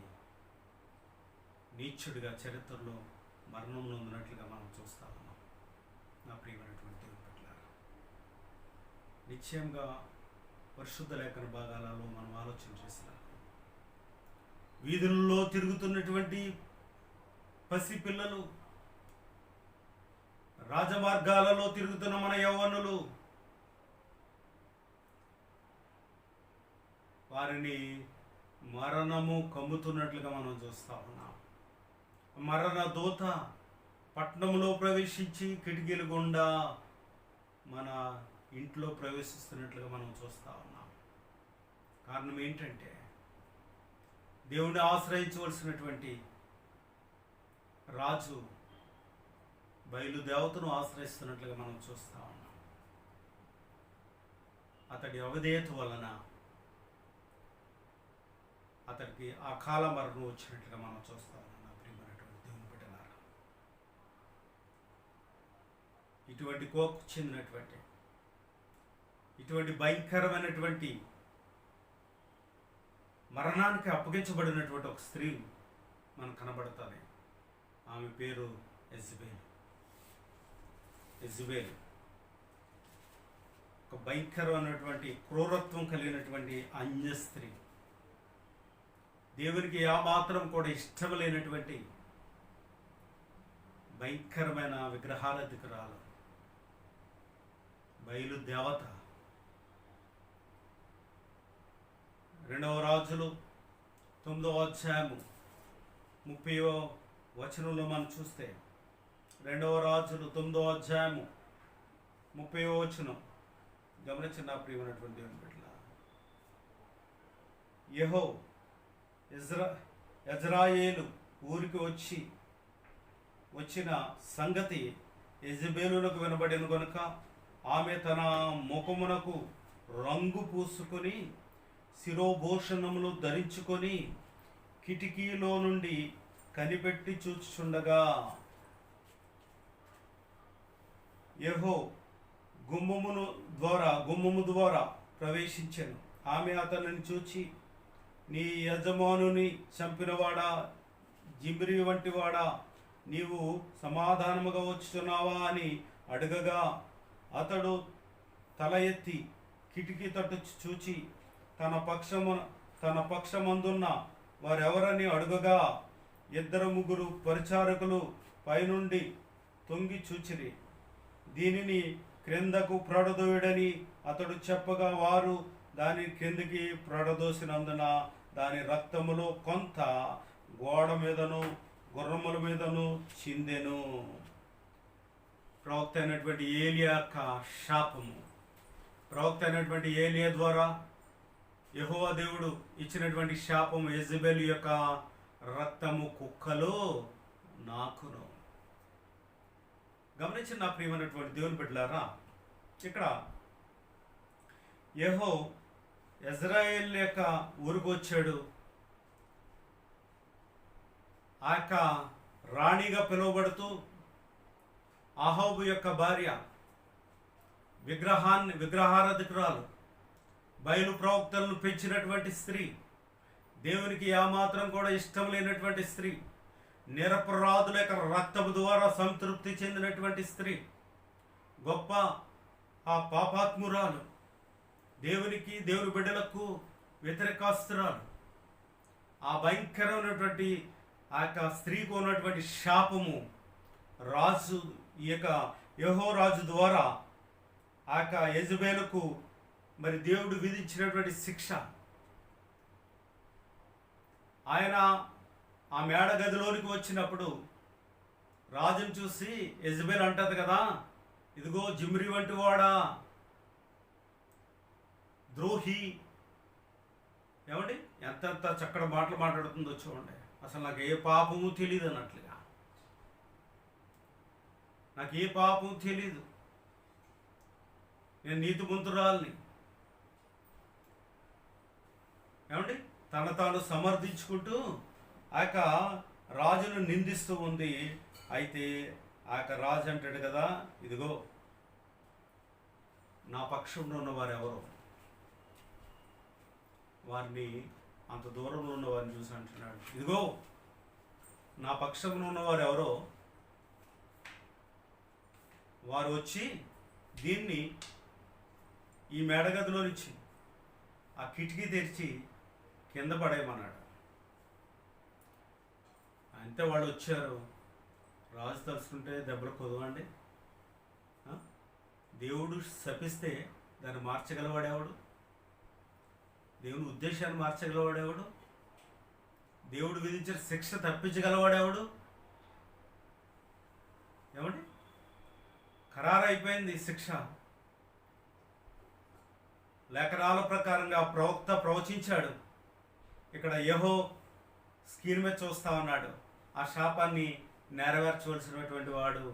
S1: నీచుడిగా చరిత్రలో మరణం నొందినట్లుగా మనం చూస్తా ఉన్నాం. నా ప్రియమైనటువంటి దేవుని బిడ్డలారా, నిశ్చయంగా పరిశుద్ధ లేఖన భాగాలలో మనం ఆలోచన చేసినా, వీధుల్లో తిరుగుతున్నటువంటి పసిపిల్లలు, రాజమార్గాలలో తిరుగుతున్న మన యవ్వనులు, వారిని మరణము కమ్ముతున్నట్లుగా మనం చూస్తూ ఉన్నాం. మరణ దూత పట్టణంలో ప్రవేశించి కిటికీల గుండా మన ఇంట్లో ప్రవేశిస్తున్నట్లుగా మనం చూస్తూ ఉన్నాం. కారణం ఏంటంటే, దేవుణ్ణి ఆశ్రయించవలసినటువంటి రాజు బయలుదేవతను ఆశ్రయిస్తున్నట్లుగా మనం చూస్తూ ఉన్నాం. అతడి అవిధేయత వలన అతడికి అకాల మరణం వచ్చినట్లుగా మనం చూస్తూ ఉన్నాం. ప్రియమైనటువంటి దేవుని బిడ్డలారా, ఇటువంటి కోపకు చెందినటువంటి, ఇటువంటి భయంకరమైనటువంటి మరణానికి అప్పగించబడినటువంటి ఒక స్త్రీ మనకు కనబడుతుంది. ఆమె పేరు యెజబెల్. ఒక భయంకరమైనటువంటి క్రూరత్వం కలిగినటువంటి అన్య స్త్రీ, దేవునికి ఏమాత్రం కూడా ఇష్టం లేనటువంటి భయంకరమైన విగ్రహారాధికురాలు, బయలు దేవత. 2వ రాజులు 9వ అధ్యాయము 30వ వచనంలో మనం చూస్తే, 2వ రాజులు 9వ అధ్యాయము 30వ వచనం గమనించిన నా ప్రియమైనటువంటి దేవుని బిడ్డలారా, యెజ్రెయేలు ఊరికి వచ్చిన సంగతి యెజెబెలునకు వినబడిన గనుక ఆమె తన ముఖమునకు రంగు పూసుకొని శిరోభూషణములు ధరించుకొని కిటికీలో నుండి కనిపెట్టి చూచుచుండగా యెహో గుమ్మము ద్వారా ప్రవేశించెను. ఆమె అతనిని చూచి, నీ యజమానుని చంపినవాడా, జిమ్రి వంటి వాడా, నీవు సమాధానముగా వచ్చుచున్నావా అని అడగగా, అతడు తల ఎత్తి కిటికీ తట్టు చూచి తన పక్షమందున్న వారెవరని అడుగగా, 2-3 పరిచారకులు పైనుండి తొంగి చూచిరి. దీనిని క్రిందకు ప్రడదోయుడని అతడు చెప్పగా, వారు దాని క్రిందికి ప్రడదోసినందున దాని రక్తములో కొంత గోడ మీదను గుర్రముల మీదను చిందెను. ప్రవక్త అయినటువంటి ఏలియా యొక్క శాపము. ప్రవక్త అయినటువంటి ఏలియా ద్వారా యెహోవా దేవుడు ఇచ్చినటువంటి శాపము, యెజెబెలు యొక్క రక్తము కుక్కలు నాకును. గమనించిన నా ప్రియమైనటువంటి దేవుని బిడ్డలారా, ఇక్కడ యెజ్రెయేలు యొక్క ఊరికి వచ్చాడు. ఆ యొక్క రాణిగా పిలువబడుతూ అహాబు యొక్క భార్య, విగ్రహారాధికురాలు, బయలు ప్రవక్తలను పెంచినటువంటి స్త్రీ, దేవునికి ఏమాత్రం కూడా ఇష్టం లేనటువంటి స్త్రీ, నిరపరాధుల యొక్క రక్తము ద్వారా సంతృప్తి చెందినటువంటి స్త్రీ, గొప్ప ఆ పాపాత్మురాలు, దేవునికి దేవుని బిడ్డలకు వ్యతిరేకాస్తురాలు. ఆ భయంకరమైనటువంటి ఆ యొక్క స్త్రీకి ఉన్నటువంటి శాపము రాజు, ఈ యొక్క యెహోరాజు ద్వారా ఆ యొక్క యెజెబెలుకు మరి దేవుడు విధించినటువంటి శిక్ష. ఆయన ఆ మేడ గదిలోనికి వచ్చినప్పుడు రాజును చూసి యెజెబెలు అంటది కదా, ఇదిగో జిమ్రి వంటి వాడా, ద్రోహి. ఏమండి, ఎంత చక్కటి మాటలు మాట్లాడుతుందో చూడండి. అసలు నాకు ఏ పాపము తెలియదు అన్నట్లుగా, నాకు ఏ పాపము తెలీదు, నేను నీతిమంతురాల్ని. ఏమండి, తాను సమర్థించుకుంటూ ఆ యొక్క రాజును నిందిస్తూ ఉంది. అయితే ఆ యొక్క రాజు అంటాడు కదా, ఇదిగో నా పక్షంలో ఉన్నవారు ఎవరు, వారిని అంత దూరంలో ఉన్న వారిని చూసి అంటున్నాడు, ఇదిగో నా పక్షంలో ఉన్నవారు ఎవరో వారు వచ్చి దీన్ని ఈ మేడగదిలో నుంచి ఆ కిటికీ తెరిచి కింద పడేయమన్నాడు. అంతే వాళ్ళు వచ్చారు. రాజు తలుచుకుంటే దెబ్బలు కొదవండి. దేవుడు శపిస్తే దాన్ని మార్చగలవాడేవాడు? దేవుని ఉద్దేశాన్ని మార్చగలవాడేవాడు? దేవుడు విధించిన శిక్ష తప్పించగలవాడేవాడు? ఏమండి, ఖరారైపోయింది శిక్ష. లేఖనాల ప్రకారంగా ప్రవక్త ప్రవచించాడు. ఇక్కడ యెహో స్క్రీన్ మీద చూస్తా ఉన్నాడు. ఆ శాపాన్ని నెరవేర్చవలసినటువంటి వాడు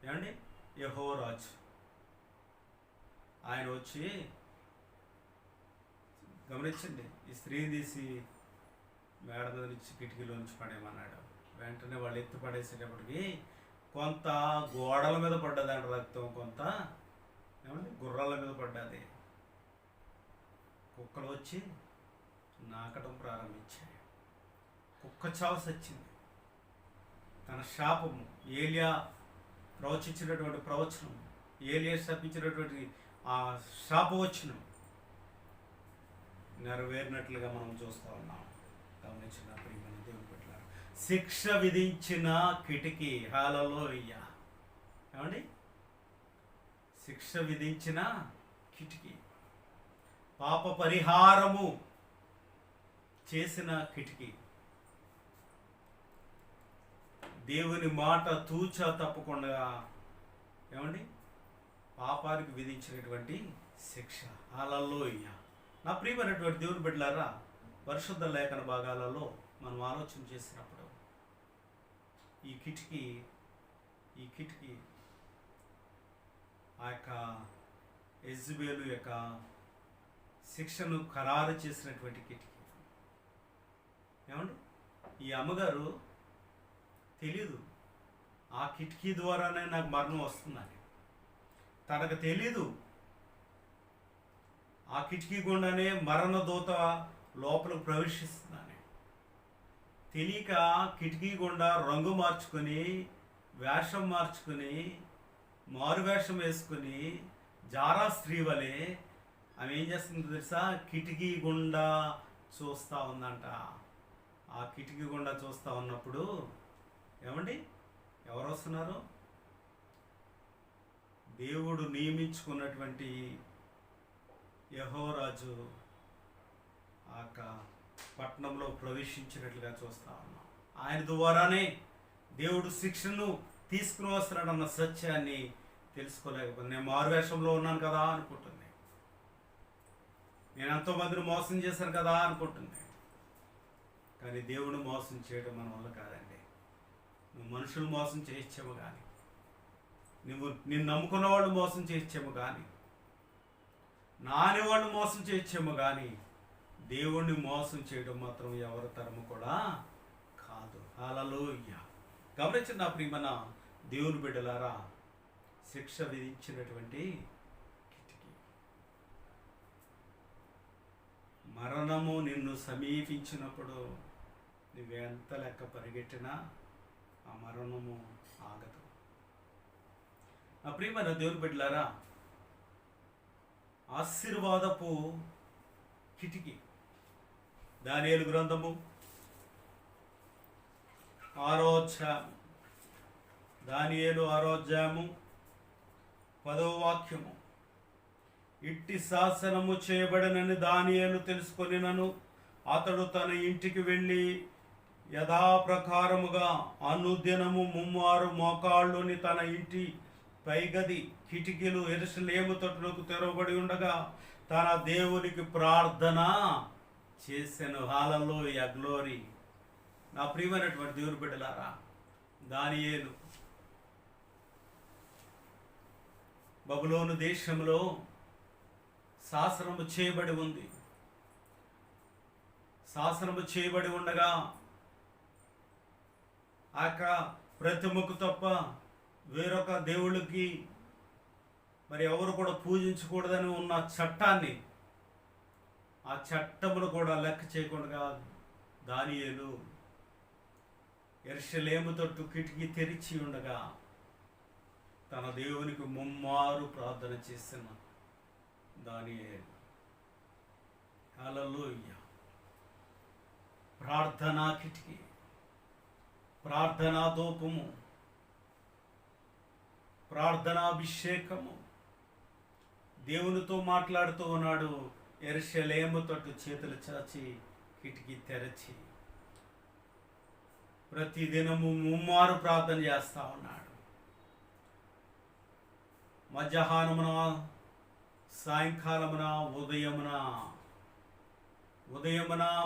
S1: ఏమండి, యెహోరాజు. ఆయన వచ్చి గమనించండి, ఈ స్త్రీని తీసి మేడ మీద నుంచి కిటికీలో నుంచి పడేయమన్నాడు. వెంటనే వాళ్ళు ఎత్తి పడేసేటప్పటికి కొంత గోడల మీద పడ్డదంట రక్తం, కొంత ఏమండి గుర్రాల మీద పడ్డది. కుక్కలు వచ్చి నాకటం ప్రారంభించాయి. కుక్క చావు సచ్చింది. తన శాపము, ఏలియా ప్రవచించినటువంటి ప్రవచనం, ఏలియా శపించినటువంటి ఆ శాపవచనం నెరవేరినట్లుగా మనం చూస్తూ ఉన్నాం. గమనించిన ప్రియమైన దేవుని బిడ్డలారా, శిక్ష విధించిన కిటికీ. హల్లెలూయా. ఏమండి? శిక్ష విధించిన కిటికీ, పాప పరిహారము చేసిన కిటికీ, దేవుని మాట తూచా తప్పకుండా ఏమండి పాపానికి విధించినటువంటి శిక్ష. హల్లెలూయా. నా ప్రియమైనటువంటి దేవుని బిడ్డలారా, పరిశుద్ధ లేఖన భాగాలలో మనం ఆలోచన చేసినప్పుడు ఈ కిటికీ ఆ యొక్క యెజబెలు యొక్క శిక్షను ఖరారు చేసినటువంటి కిటికీ. ఏమండి? ఈ అమ్మగారు తెలీదు ఆ కిటికీ ద్వారానే నాకు మరణం వస్తుందని. తనకు తెలీదు ఆ కిటికీ గుండానే మరణ దూత లోపలికి ప్రవేశిస్తుందని. తెలియక కిటికీ గుండా రంగు మార్చుకొని, వేషం మార్చుకొని, మారు వేషం వేసుకొని, జారా స్త్రీ వలె ఆమె ఏం చేస్తుందో తెలుసా? కిటికీ గుండా చూస్తూ ఉందంట. ఆ కిటికీ గుండా చూస్తూ ఉన్నప్పుడు ఏమండి ఎవరు వస్తున్నారు? దేవుడు నియమించుకున్నటువంటి యెహోరాజు ఆ పట్టణంలో ప్రవేశించినట్లుగా చూస్తా ఉన్నాం. ఆయన ద్వారానే దేవుడు శిక్షను తీసుకుని వస్తున్నాడన్న సత్యాన్ని తెలుసుకోలేకపోతే, నేను మారువేషంలో ఉన్నాను కదా అనుకుంటుంది, నేను ఎంతోమందిని మోసం చేశాను కదా అనుకుంటుంది. కానీ దేవుడు మోసం చేయడం మన వల్ల కాదండి. నువ్వు మనుషులు మోసం చేయొచ్చేమో కానీ, నిన్ను నమ్ముకున్న వాళ్ళు మోసం చేయొచ్చేమో కానీ, నాని వాళ్ళు మోసం చేయొచ్చేమో కానీ, దేవుణ్ణి మోసం చేయడం మాత్రం ఎవరి తరము కూడా కాదు. హల్లెలూయా. గమనించిన నా ప్రియమైన దేవుని బిడ్డలారా, శిక్ష విధించినటువంటి కిటికీ, మరణము నిన్ను సమీపించినప్పుడు నువ్వెంత లెక్క పరిగెట్టినా ఆ మరణము ఆగదు. నా ప్రియమైన దేవుని బిడ్డలారా, ఆశీర్వాదపు కిటికీ. దానియేలు గ్రంథము 6వ అధ్యాయము, దానియేలు 6వ అధ్యాయము 10వ వాక్యము. ఇట్టి శాసనము చేయబడనని దానియేలు తెలుసుకొనినను అతడు తన ఇంటికి వెళ్ళి యథాప్రకారముగా అనుదినము 3 మోకాళ్ళుని తన ఇంటి పైగది కిటికీలు యెరూషలేము తట్టునకు తెరవబడి ఉండగా తన దేవునికి ప్రార్థన చేసెను. హల్లెలూయా, గ్లోరీ. నా ప్రియమైనటువంటి దేవుని బిడ్డలారా, దానియేలు బబులోను దేశంలో శాసనము చేయబడి ఉంది. శాసనము చేయబడి ఉండగా ప్రతిమకు తప్ప వేరొక దేవుళ్ళకి మరి ఎవరు కూడా పూజించకూడదని ఉన్న చట్టాన్ని, ఆ చట్టమును కూడా లెక్క చేయకుండా దానియేలు యెరూషలేము తట్టు కిటికీ తెరిచి ఉండగా తన దేవునికి 3 ప్రార్థన చేసిన దానియేలు. హల్లెలూయా. ప్రార్థనా కిటికీ, ప్రార్థనా ధూపము, ప్రార్థనాభిషేకము. దేవునితో మాట్లాడుతూ ఉన్నాడు. యెరూషలేము తట్టు చేతులు చాచి కిటికీ తెరచి ప్రతిదినము 3 ప్రార్థన చేస్తూ ఉన్నాడు. మధ్యాహ్నమున, సాయంకాలమున, ఉదయమున,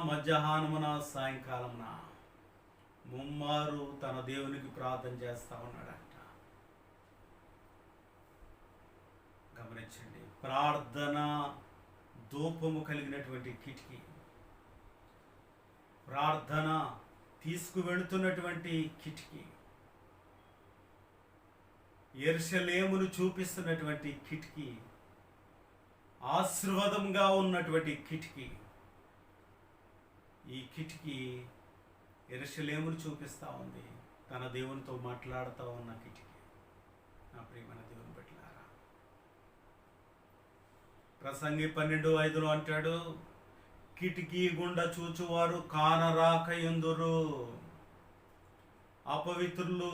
S1: మధ్యాహ్నమున, సాయంకాలమున 3 తన దేవునికి ప్రార్థన చేస్తూ ఉన్నాడంట. గమనించండి, ప్రార్థన ధూపము కలిగినటువంటి కిటికీ, ప్రార్థన తీసుకువెళుతున్నటువంటి కిటికీ, యెరూషలేమును చూపిస్తున్నటువంటి కిటికీ, ఆశీర్వాదంగా ఉన్నటువంటి కిటికీ. ఈ కిటికీ యెరూషలేమును చూపిస్తూ ఉంది, తన దేవునితో మాట్లాడుతూ ఉన్న కిటికీ. నా ప్రియమైన దేవుని బిడ్డలారా, ప్రసంగి 12:5 అంటాడు, కిటికీ గుండా చూచువారు కానరాక ఎందురు. అపవిత్రులు,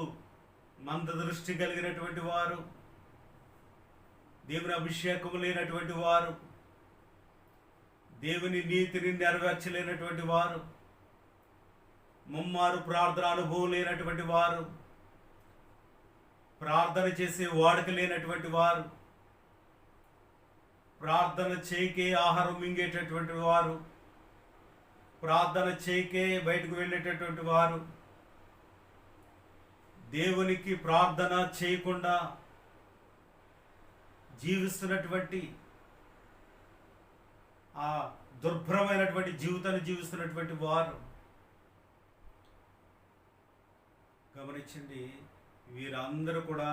S1: మంద దృష్టి కలిగినటువంటి వారు, దేవుని అభిషేకం లేనటువంటి వారు, దేవుని నీతిని నెరవేర్చలేనటువంటి వారు, ముమ్మారు ప్రార్థన అనుభవం లేనటువంటి వారు, ప్రార్థన చేసే వాడుక లేనటువంటి వారు, ప్రార్థన చేయకే ఆహారం మింగేటటువంటి వారు, ప్రార్థన చేయకే బయటకు వెళ్ళేటటువంటి వారు, దేవునికి ప్రార్థన చేయకుండా జీవిస్తున్నటువంటి ఆ దుర్భరమైనటువంటి జీవితాన్ని జీవిస్తున్నటువంటి వారు, గమనించండి, వీరందరూ కూడా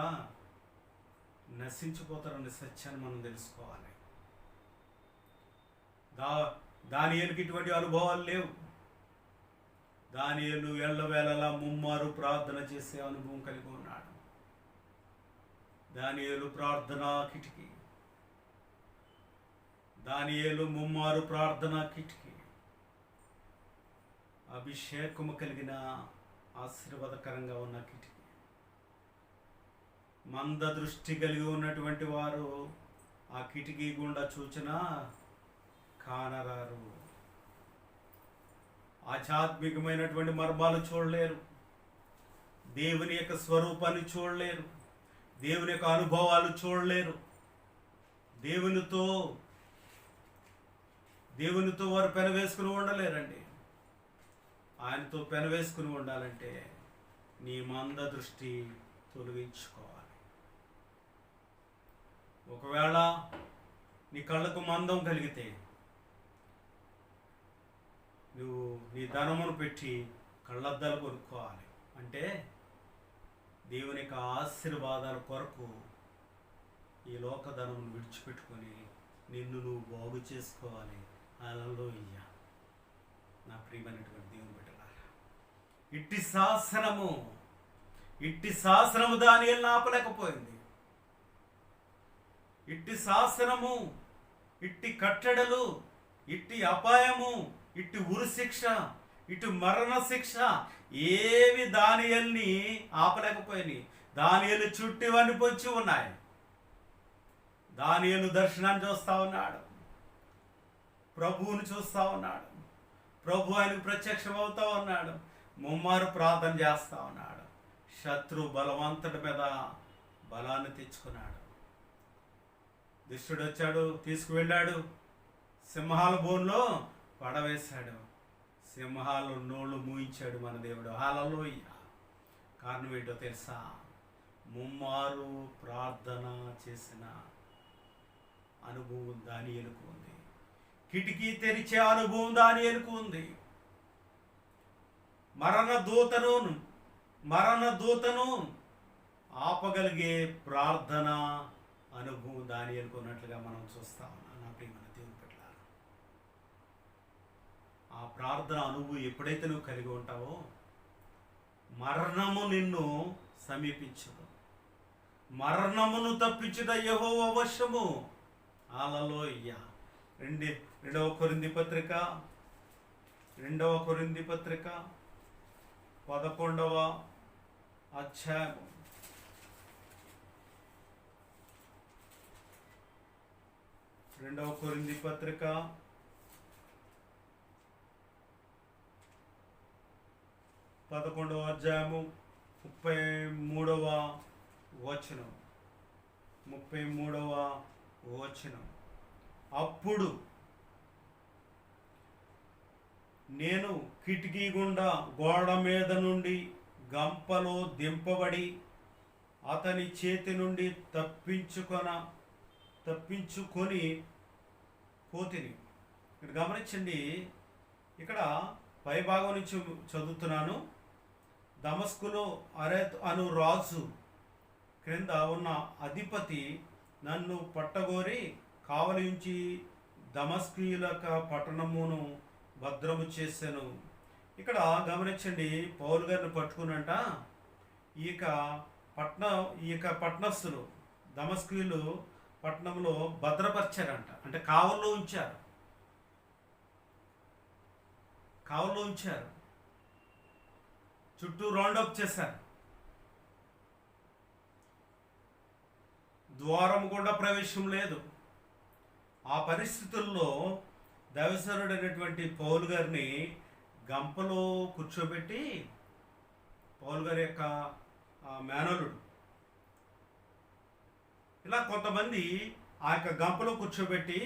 S1: నశించిపోతారనే సత్యాన్ని మనం తెలుసుకోవాలి. దానియేలుకి ఇటువంటి అనుభవాలు లేవు. దానియేలు ఎల్లవేళలా ముమ్మారు ప్రార్థన చేసే అనుభవం కలిగి ఉన్నాడు. దానియేలు ప్రార్థనా కిటికీ, దానియేలు ముమ్మారు ప్రార్థనా కిటికీ, అభిషేకము కలిగిన ఆశీర్వాదకరంగా ఉన్న కిటికీ. మంద దృష్టి కలిగి ఉన్నటువంటి వారు ఆ కిటికీ గుండా చూచినా కానరారు. ఆధ్యాత్మికమైనటువంటి మర్మాలు చూడలేరు, దేవుని యొక్క స్వరూపాన్ని చూడలేరు, దేవుని యొక్క అనుభవాలు చూడలేరు. దేవునితో వారు పెనవేసుకుని ఉండలేరండి. ఆయనతో పెనవేసుకుని ఉండాలంటే నీ మంద దృష్టి తొలగించుకోవాలి. ఒకవేళ నీ కళ్ళకు మందం కలిగితే నువ్వు నీ ధనమును పెట్టి కళ్ళద్దాలు కొనుక్కోవాలి. అంటే దేవుని యొక్క ఆశీర్వాదాల కొరకు ఈ లోక ధనమును విడిచిపెట్టుకొని నిన్ను నువ్వు బాగు చేసుకోవాలి. హల్లెలూయా. నా ప్రియమైనటువంటి దేవుని బిడ్డలారా, ఇట్టి శాసనము దానియేలును ఆపలేకపోయింది. ఇట్టి శాసనము, ఇట్టి కట్టడలు, ఇట్టి అపాయము, ఇటు ఉరి శిక్ష, ఇటు మరణ శిక్ష ఏవి దానియేలుని ఆపలేకపోయినాయి. దానియేలు చుట్టూవన్నీ పొంచి ఉన్నాయి. దానియేలు దర్శనాన్ని చూస్తూ ఉన్నాడు, ప్రభువుని చూస్తూ ఉన్నాడు, ప్రభు ఆయనకు ప్రత్యక్షం అవుతూ ఉన్నాడు, ముమ్మారు ప్రార్థన చేస్తూ ఉన్నాడు. శత్రు బలవంతుడి మీద బలాన్ని తెచ్చుకున్నాడు. దుష్టుడు వచ్చాడు, తీసుకువెళ్ళాడు, సింహాల బోన్లో పడవేశాడు, సింహాలు నోళ్ళు మూయించాడు మన దేవుడు. హల్లెలూయా. కారణం ఏంటో తెలుసా? ముమ్మారు ప్రార్థన చేసిన అనుభవం దానియేలుకు ఉంది. కిటికీ తెరిచే అనుభవం దానియేలుకు ఉంది. మరణ దూతను ఆపగలిగే ప్రార్థన అనుభవం దానియేలుకు ఉన్నట్లుగా మనం చూస్తా ఉన్నాం. నా ప్రియమైన దేవుని బిడ్డలారా, ఆ ప్రార్థన అనుభవం ఎప్పుడైతే నువ్వు కలిగి ఉంటావో మరణము నిన్ను సమీపించదు. మరణమును తప్పించుట యెహోవా వశము. హల్లెలూయా. రెండవ కొరింథీ పత్రిక 11వ అధ్యాయం 2 కొరింథీ పత్రిక 11వ అధ్యాయము 33వ వచనం. అప్పుడు నేను కిటికీ గుండా గోడ మీద నుండి గంపలో దింపబడి అతని చేతి నుండి తప్పించుకొని పోతిని. ఇక్కడ గమనించండి, ఇక్కడ పై భాగం నుంచి చదువుతున్నాను. దమస్కులో అరెత్ అను రాజు క్రింద ఉన్న అధిపతి నన్ను పట్టగోరి కావలి ఉంచి దమస్కీయుల పట్టణమును భద్రము చేశాను. ఇక్కడ గమనించండి, పౌలు గారిని పట్టుకున్నంట ఈ యొక్క పట్టణస్థులు దమస్కీయులు పట్టణంలో భద్రపరిచారంట, అంటే కావల్లో ఉంచారు. కావల్లో ఉంచారు, చుట్టూ రౌండప్ చేశారు. ద్వారం కూడా ప్రవేశం లేదు. ఆ పరిస్థితుల్లో దైవజనుడైనటువంటి పౌలు గారిని గంపలో కూర్చోబెట్టి, పౌలు గారి యొక్క మేనలుడు ఇలా కొంతమంది ఆ యొక్క గంపలో కూర్చోబెట్టి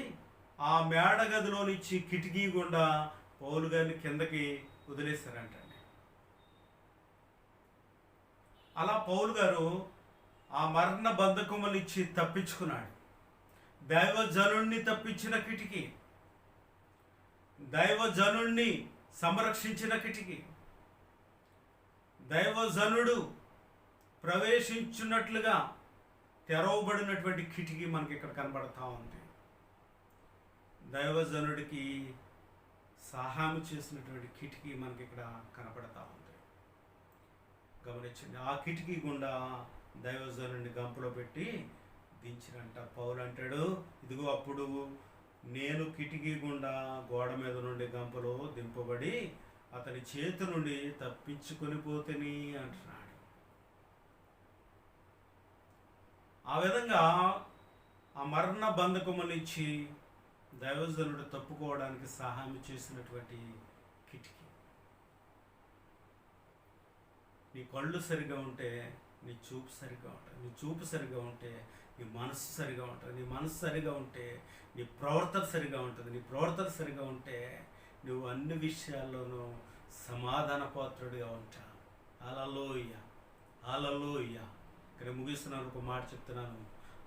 S1: ఆ మేడ గదిలో నుంచి కిటికీ గుండా పౌలు గారిని కిందకి వదిలేశారంటండి. అలా పౌలు గారు ఆ మరణ బంధకముల నుంచి తప్పించుకున్నాడు. దైవజనుణ్ణి తప్పించిన కిటికీ, దైవజనుణ్ణి సంరక్షించిన కిటికీ, దైవజనుడు ప్రవేశించున్నట్లుగా తెరవబడినటువంటి కిటికీ మనకి ఇక్కడ కనబడతా ఉంది. దైవజనుడికి సహాయం చేసినటువంటి కిటికీ మనకి ఇక్కడ కనబడతా ఉంది. గమనించండి, ఆ కిటికీ గుండా దైవజనుడిని గంపలో పెట్టి దించినంట. పౌలు అంటాడు, ఇదిగో అప్పుడు నేను కిటికీ గుండా గోడ మీద నుండి గంపలో దింపబడి అతని చేతి నుండి తప్పించుకొని పోతేని అంటున్నాడు. ఆ విధంగా ఆ మరణ బంధకము నుంచి దైవజనుడు తప్పుకోవడానికి సహాయం చేసినటువంటి కిటికీ. నీ కళ్ళు సరిగా ఉంటే నీ చూపు సరిగా ఉంటుంది, నీ చూపు సరిగా ఉంటే నీ మనసు సరిగా ఉంటుంది, నీ మనసు సరిగా ఉంటే నీ ప్రవర్తన సరిగా ఉంటుంది, నీ ప్రవర్తన సరిగా ఉంటే నువ్వు అన్ని విషయాల్లోనూ సమాధాన పాత్రుడిగా ఉంటావు. హల్లెలూయ, హల్లెలూయ. ఇక్కడ ముగిస్తున్నాను, ఒక మాట చెప్తున్నాను.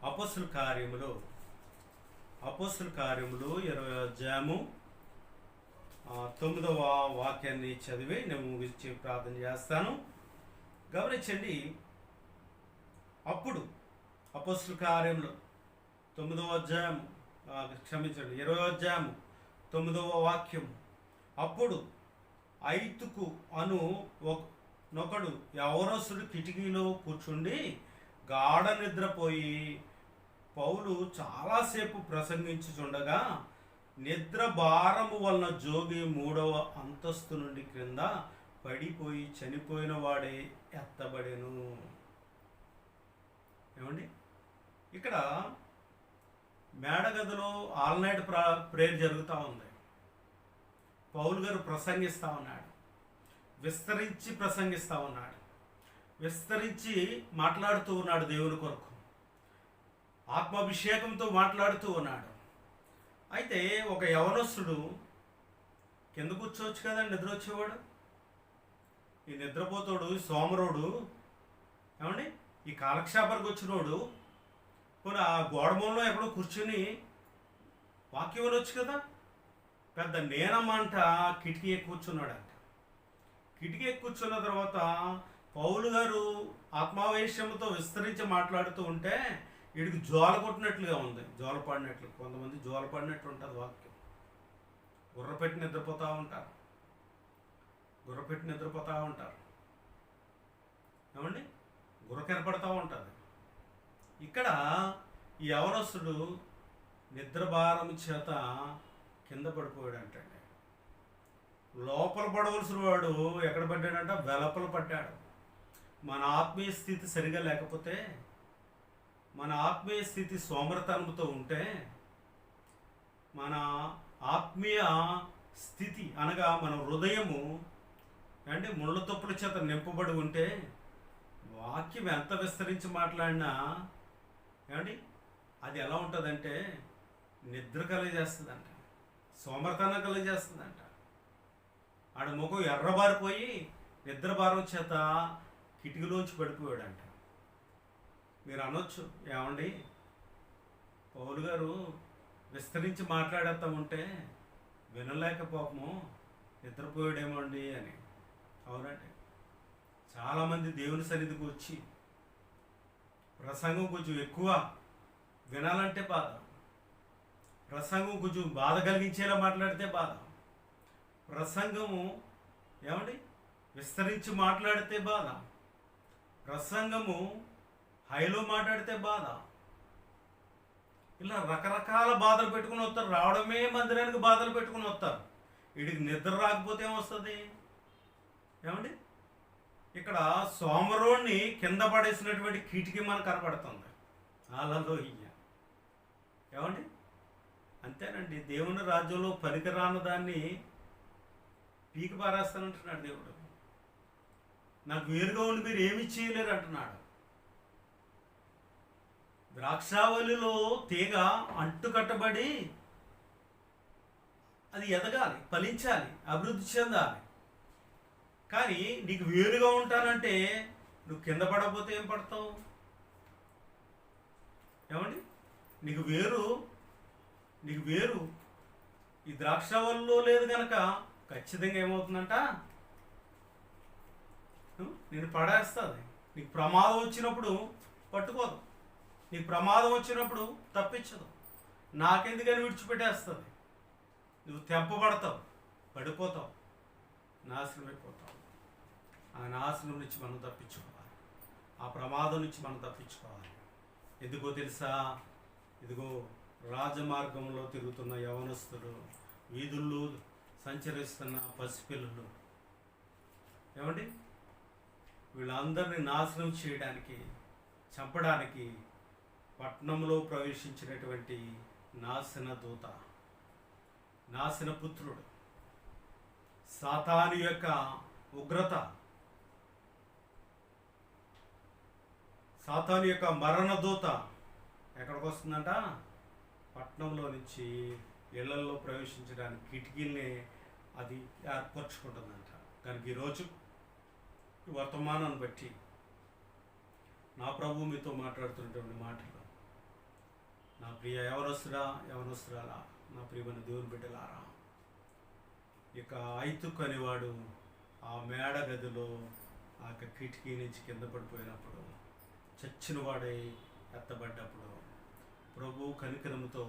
S1: అపోస్తలుల కార్యములు 20వ అధ్యాయము 9వ వాక్యాన్ని చదివి నేను ముగించి ప్రార్థన చేస్తాను. గమనించండి, అప్పుడు అపోస్తలుల కార్యములు 9వ అధ్యాయం 20వ అధ్యాయం 9వ వాక్యం. అప్పుడు ఐతుకు అను నొకడు యవనస్తుడు కిటికీలో కూర్చుండి గాఢ నిద్రపోయి పౌలు చాలాసేపు ప్రసంగించుచుండగా నిద్ర భారము వలన జోగి 3వ అంతస్తు నుండి క్రింద పడిపోయి చనిపోయిన వాడే ఎత్తబడెను. ఏమండి, ఇక్కడ మేడగదిలో ఆల్ నైట్ ప్రేయర్ జరుగుతూ ఉంది. పౌలు గారు ప్రసంగిస్తూ ఉన్నాడు, విస్తరించి ప్రసంగిస్తూ ఉన్నాడు, విస్తరించి మాట్లాడుతూ ఉన్నాడు. దేవుని కొరకు ఆత్మాభిషేకంతో మాట్లాడుతూ ఉన్నాడు. అయితే ఒక యవనస్తుడు కింద కూర్చోవచ్చు కదండి, నిద్ర వచ్చేవాడు. ఈ నిద్రపోతాడు, సోమరోడు, ఏమండి, ఈ కాలక్షేపానికి వచ్చినోడు కొన్ని ఆ గోడమూలలో ఎక్కడో కూర్చుని వాక్యం వినొచ్చు కదా. పెద్ద నేనమ్మంట కిటికీ ఎక్కి కూర్చున్నాడంట. కిటికీ ఎక్కి కూర్చున్న తర్వాత పౌలు గారు ఆత్మావేశంతో విస్తరించి మాట్లాడుతూ ఉంటే వీడికి జోల కొట్టినట్లుగా ఉంది, జోల పడినట్లు. కొంతమంది జోల పడినట్టు ఉంటుంది వాక్యం. గుర్రపెట్టి నిద్రపోతూ ఉంటారు, గుర్రపెట్టి నిద్రపోతూ ఉంటారు, ఏమండి, గుర్ర కనపడతా ఉంటుంది. ఇక్కడ ఈ యవనస్తుడు నిద్రభారం చేత కింద పడిపోయాడు అంటండి. లోపల పడవలసిన వాడు ఎక్కడ పడ్డాడంట? వెలపల పడ్డాడు. మన ఆత్మీయ స్థితి సరిగా లేకపోతే, మన ఆత్మీయ స్థితి సోమరతనంతో ఉంటే, మన ఆత్మీయ స్థితి అనగా మన హృదయము అంటే ముళ్ళ తొప్పుల చేత నింపబడి ఉంటే వాక్యం ఎంత విస్తరించి మాట్లాడినా ఏమండి అది ఎలా ఉంటుందంటే నిద్ర కలిగజేస్తుందంట, సోమరతనం కలిగజేస్తుందంట. ఆడ ముఖం ఎర్రబారిపోయి నిద్రభారం చేత కిటికీలోంచి పడిపోయాడంట. మీరు అనొచ్చు, ఏమండి పౌలు గారు విస్తరించి మాట్లాడేస్తా ఉంటే వినలేక పాపము నిద్రపోయాడేమోండి అని. అవునండి, చాలామంది దేవుని సన్నిధికి వచ్చి ప్రసంగం కొంచెం ఎక్కువ వినాలంటే బాధ, ప్రసంగం కొంచెం బాధ కలిగించేలా మాట్లాడితే బాధ, ప్రసంగము ఏమండి విస్తరించి మాట్లాడితే బాధ, ప్రసంగము హైలో మాట్లాడితే బాధ. ఇలా రకరకాల బాధలు పెట్టుకుని వస్తారు. రావడమే మందిరానికి బాధలు పెట్టుకుని వస్తారు. వీడికి నిద్ర రాకపోతే ఏమొస్తుంది? ఏమండి, ఇక్కడ సోమరోణ్ణి కింద పడేసినటువంటి కిటికీ మనకు కనపడుతుంది. అలలో ఏమండి, అంతేనండి. దేవుని రాజ్యంలో పనికిరాని దాన్ని పీకి పారేస్తానంటున్నాడు దేవుడు. నాకు వేరుగా ఉండి మీరు ఏమి చేయలేరు అంటున్నాడు. ద్రాక్షావళిలో తీగ అంటుకట్టబడి అది ఎదగాలి, ఫలించాలి, అభివృద్ధి చెందాలి. కానీ నీకు వేరుగా ఉంటానంటే నువ్వు కింద పడకపోతే ఏం పడతావు? ఏమండి, నీకు వేరు ఈ ద్రాక్షావళిలో లేదు కనుక ఖచ్చితంగా ఏమవుతుందంట, నేను పడేస్తుంది. నీకు ప్రమాదం వచ్చినప్పుడు పట్టుకోదు, నీకు ప్రమాదం వచ్చినప్పుడు తప్పించదు, నాకెందుకని విడిచిపెట్టేస్తుంది. నువ్వు తెంపబడతావు, పడిపోతావు, నాశనం అయిపోతావు. ఆ నాశనం నుంచి మనం తప్పించుకోవాలి, ఆ ప్రమాదం నుంచి మనం తప్పించుకోవాలి. ఎందుకో తెలుసా? ఇదిగో రాజమార్గంలో తిరుగుతున్న యవనస్తులు, వీధుల్లో సంచరిస్తున్న పసిపిల్లలు, ఏమండి, వీళ్ళందరినీ నాశనం చేయడానికి, చంపడానికి పట్టణంలో ప్రవేశించినటువంటి నాశన దూత, నాశన పుత్రుడు, సాతాను యొక్క ఉగ్రత, సాతాను యొక్క మరణ దూత ఎక్కడికి వస్తుందంట? పట్టణంలో నుంచి ఇళ్లల్లో ప్రవేశించడానికి కిటికీల్ని అది ఏర్పరచుకుంటుందంట. కనుక ఈరోజు వర్తమానాన్ని బట్టి నా ప్రభు మీతో మాట్లాడుతున్నటువంటి మాటలు, నా ప్రియ యవనస్తురాలా, నా ప్రియమైన దేవుని బిడ్డలారా, ఇక ఐతుక్కు అనేవాడు ఆ మేడ గదిలో ఆ కిటికీ నుంచి కింద పడిపోయినప్పుడు, చచ్చిన వాడై ఎత్తబడ్డప్పుడు ప్రభు కనికరంతో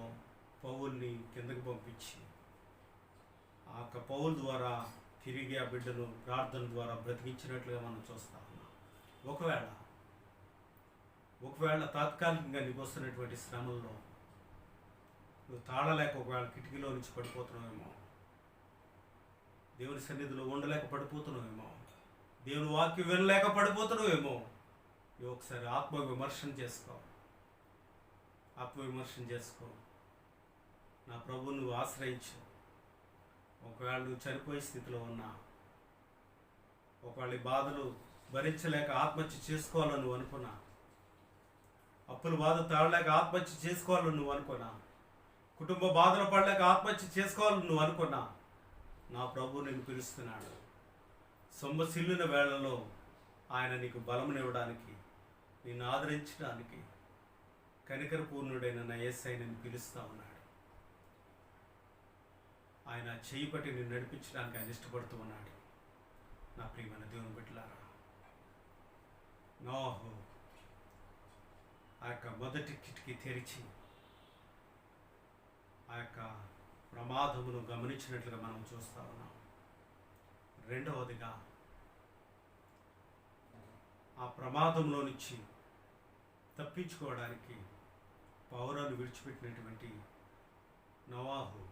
S1: పౌల్ని కిందకి పంపించి ఆ పౌల్ ద్వారా తిరిగి ఆ బిడ్డను ప్రార్థన ద్వారా బ్రతికించినట్లుగా మనం చూస్తా ఉన్నాం. ఒకవేళ తాత్కాలికంగా నీకు వస్తున్నటువంటి శ్రమల్లో నువ్వు తాళలేక ఒకవేళ కిటికీలో నుంచి పడిపోతున్నావేమో, దేవుని సన్నిధిలో ఉండలేక పడిపోతున్నావేమో, దేవుని వాక్యం వినలేక పడిపోతున్నావేమో, నువ్వు ఒకసారి ఆత్మవిమర్శన చేసుకో. నా ప్రభువు నువ్వు ఆశ్రయించు. ఒకవేళ నువ్వు చనిపోయే స్థితిలో ఉన్నా, ఒకవేళ ఈ బాధలు భరించలేక ఆత్మహత్య చేసుకోవాలని నువ్వు అనుకున్నా, అప్పుల బాధ తాళలేక ఆత్మహత్య చేసుకోవాలని నువ్వు అనుకున్నా, కుటుంబ బాధలు పడలేక ఆత్మహత్య చేసుకోవాలని నువ్వు అనుకున్నా, నా ప్రభువు నిన్ను పిలుస్తున్నాడు. సొమ్మసిల్లిన వేళలో ఆయన నీకు బలమునివ్వడానికి, నిన్ను ఆదరించడానికి కనికరపూర్ణుడైన నా యేసయ్య నిన్ను పిలుస్తూ ఉన్నాడు. ఆయన చేయి పట్టి నిన్ను నడిపించడానికి ఆయన ఇష్టపడుతూ ఉన్నాడు. నా ప్రియమైన దేవుని బిడ్డలారా, నోహు ఆ యొక్క మొదటి కిటికీ తెరిచి ఆ యొక్క ప్రమాదమును గమనించినట్లుగా మనం చూస్తూ ఉన్నాం. రెండవదిగా ఆ ప్రమాదంలో నుంచి తప్పించుకోవడానికి పౌరాన్ని విడిచిపెట్టినటువంటి నోవాహు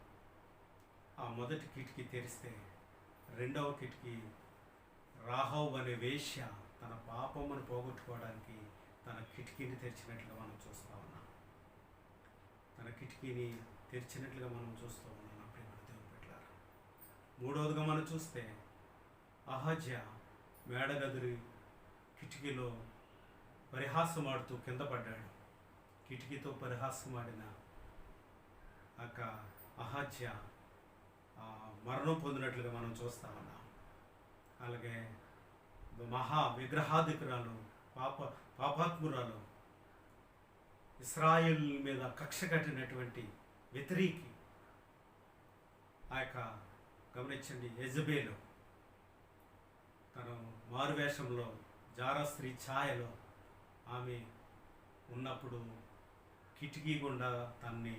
S1: ఆ మొదటి కిటికీ తెరిస్తే, రెండవ కిటికీ రాహబు అనే వేశ్య తన పాపమును పోగొట్టుకోవడానికి తన కిటికీని తెరిచినట్లుగా మనం చూస్తూ ఉన్నాం. నా ప్రియమైన దేవుని బిడ్డలారా, మూడవదిగా మనం చూస్తే అహజ్య మేడగదిరి కిటికీలో పరిహాసం ఆడుతూ కింద పడ్డాడు. కిటికీతో పరిహాసం ఆడిన అహజ్య మరణం పొందినట్లుగా మనం చూస్తా ఉన్నాం. అలాగే మహా విగ్రహాధికురాలు, పాపాత్మురాలు, ఇశ్రాయేల్ మీద కక్ష కట్టినటువంటి వ్యతిరేకి ఆ యొక్క గమనించండి, యెజబేలు తను మారువేషంలో జారా స్త్రీ ఛాయలో ఆమె ఉన్నప్పుడు కిటికీ గుండా తన్ని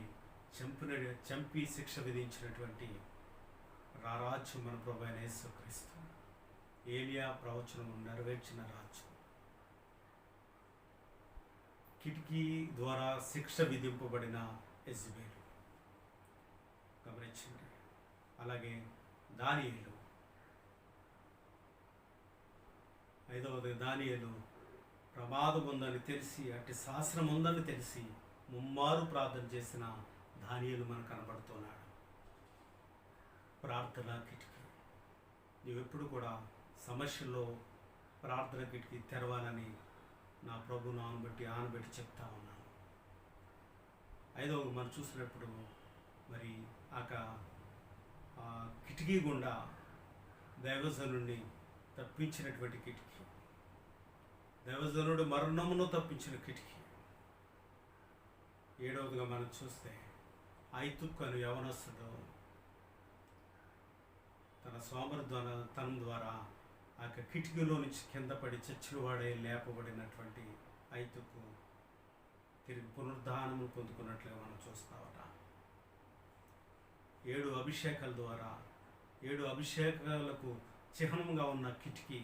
S1: చంపి శిక్ష విధించినటువంటి రారాజు మన ప్రభు అయిన యేసుక్రీస్తు, ఏలియా ప్రవచనం నెరవేర్చిన రాజు, కిటికీ ద్వారా శిక్ష విధింపబడిన యెజబెలు. గమనించండి. అలాగే దానియేలు, 5వది దానియేలు ప్రమాదం ఉందని తెలిసి, అట్టి శాసనం ఉందని తెలిసి ముమ్మారు ప్రార్థన చేసిన దానియేలు మనకు కనబడుతున్నాడు. ప్రార్థన కిటికీ. నీవెప్పుడు కూడా సమస్యల్లో ప్రార్థన కిటికీ తెరవాలని నా ప్రభు ఆనబెట్టి చెప్తా ఉన్నాను. 5వ మనం చూసినప్పుడు మరి ఆ కిటికీ గుండా దైవజనుడిని తప్పించినటువంటి కిటికీ, దైవజనుడు మరణమును తప్పించిన కిటికీ. 7వదిగా మనం చూస్తే ఐతుక్కు అను యవనస్తుడు తన సోమరితనం ద్వారా ఆ కిటికీలో నుంచి కింద పడి చచ్చిన వాడే లేపబడినటువంటి ఐతుక్కు తిరిగి పునరుద్ధానము పొందుకున్నట్లుగా మనం చూస్తామట. 7 అభిషేకాల ద్వారా 7 అభిషేకాలకు చిహ్నంగా ఉన్న కిటికీ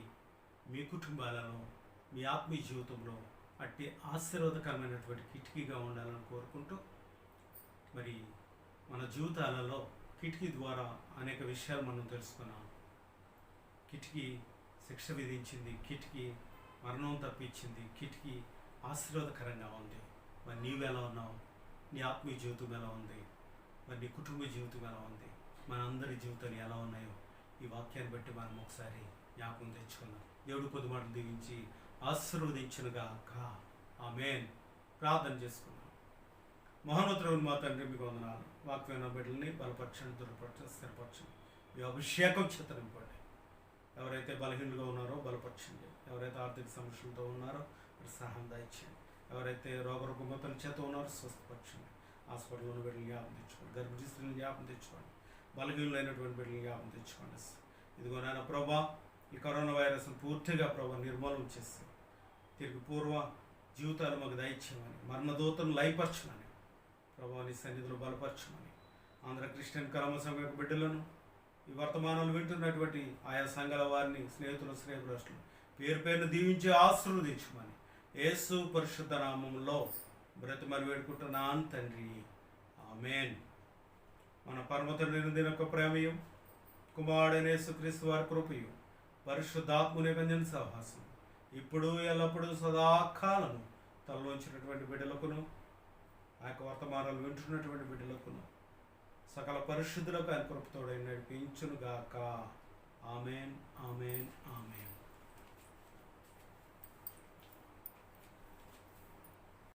S1: మీ కుటుంబాలలో, మీ ఆత్మీయ జీవితంలో అట్టి ఆశీర్వాదకరమైనటువంటి కిటికీగా ఉండాలని కోరుకుంటూ, మరి మన జీవితాలలో కిటికీ ద్వారా అనేక విషయాలు మనం తెలుసుకున్నాం. కిటికీ శిక్ష విధించింది, కిటికీ మరణం తప్పించింది, కిటికీ ఆశీర్వాదకరంగా ఉంది. మరి నీవు ఎలా ఉన్నావు? నీ ఆత్మీయ జీవితం ఎలా ఉంది? మరి నీ కుటుంబ జీవితం ఎలా ఉంది? మన అందరి జీవితాలు ఎలా ఉన్నాయో ఈ వాక్యాన్ని బట్టి మనం ఒకసారి జ్ఞాపకం తెచ్చుకుందాం. దేవుడు కొద్ది మాటలు దీవించి ఆశీర్వదించునుగాక. ఆమేన్. ప్రార్థన చేసుకుందాం. మహోన్నతుడైన మా తండ్రి, మీకు వందనాలు. వాక్యమైన బిడ్డల్ని బలపరచండి, దృఢపరచండి, స్థిరపరచండి. మీ అభిషేకం చేత నింపండి. ఎవరైతే బలహీనులుగా ఉన్నారో బలపరచండి. ఎవరైతే ఆర్థిక సమస్యలతో ఉన్నారో మరి సహాయం దయచేయండి. ఎవరైతే రోగరుగ్మతల చేత ఉన్నారో స్వస్థపరచండి. హాస్పిటల్లోని బిడ్డలు జ్ఞాపం తెచ్చుకోండి. గర్భిణీ స్త్రీలను జ్ఞాపం తెచ్చుకోండి. బలహీనులైనటువంటి బిడ్డలు జ్ఞాపం తెచ్చుకోండి. ఇదిగో నాయన ప్రభా, ఈ కరోనా వైరస్ను పూర్తిగా ప్రభా నిర్మూలన చేసి తిరిగి పూర్వ జీవితాలు మాకు దయచేయమని, మరణదూతను లయపరచమని ప్రభా నీ సన్నిధిలో బలపరచమని, ఆంధ్ర క్రిస్టియన్ కర్మ సంఘ బిడ్డలను, ఈ వర్తమానాలు వింటున్నటువంటి ఆయా సంఘాల వారిని, స్నేహితులు, శ్రేయభిలాషులు పేరు పేరును దీవించి ఆశీర్వదించమని యేసు పరిశుద్ధ నామములో బ్రతిమని వేడుకుంటున్నాను తండ్రి. ఆమేన్. మన పరమ తండ్రి దినొక్క ప్రేమయు, కుమారుడైన యేసుక్రీస్తు వారి కృపయు, పరిశుద్ధాత్ముని కందిన సహవాసం ఇప్పుడు ఎల్లప్పుడూ సదాకాలము తలలోంచినటువంటి బిడ్డలకును, ఆ యొక్క వర్తమానాలు వింటున్నటువంటి బిడ్డలకును, సకల పరిశుద్ధులకు ఆయన కృపతోడై నడిపించునుగాక. ఆమేన్, ఆమేన్, ఆమేన్.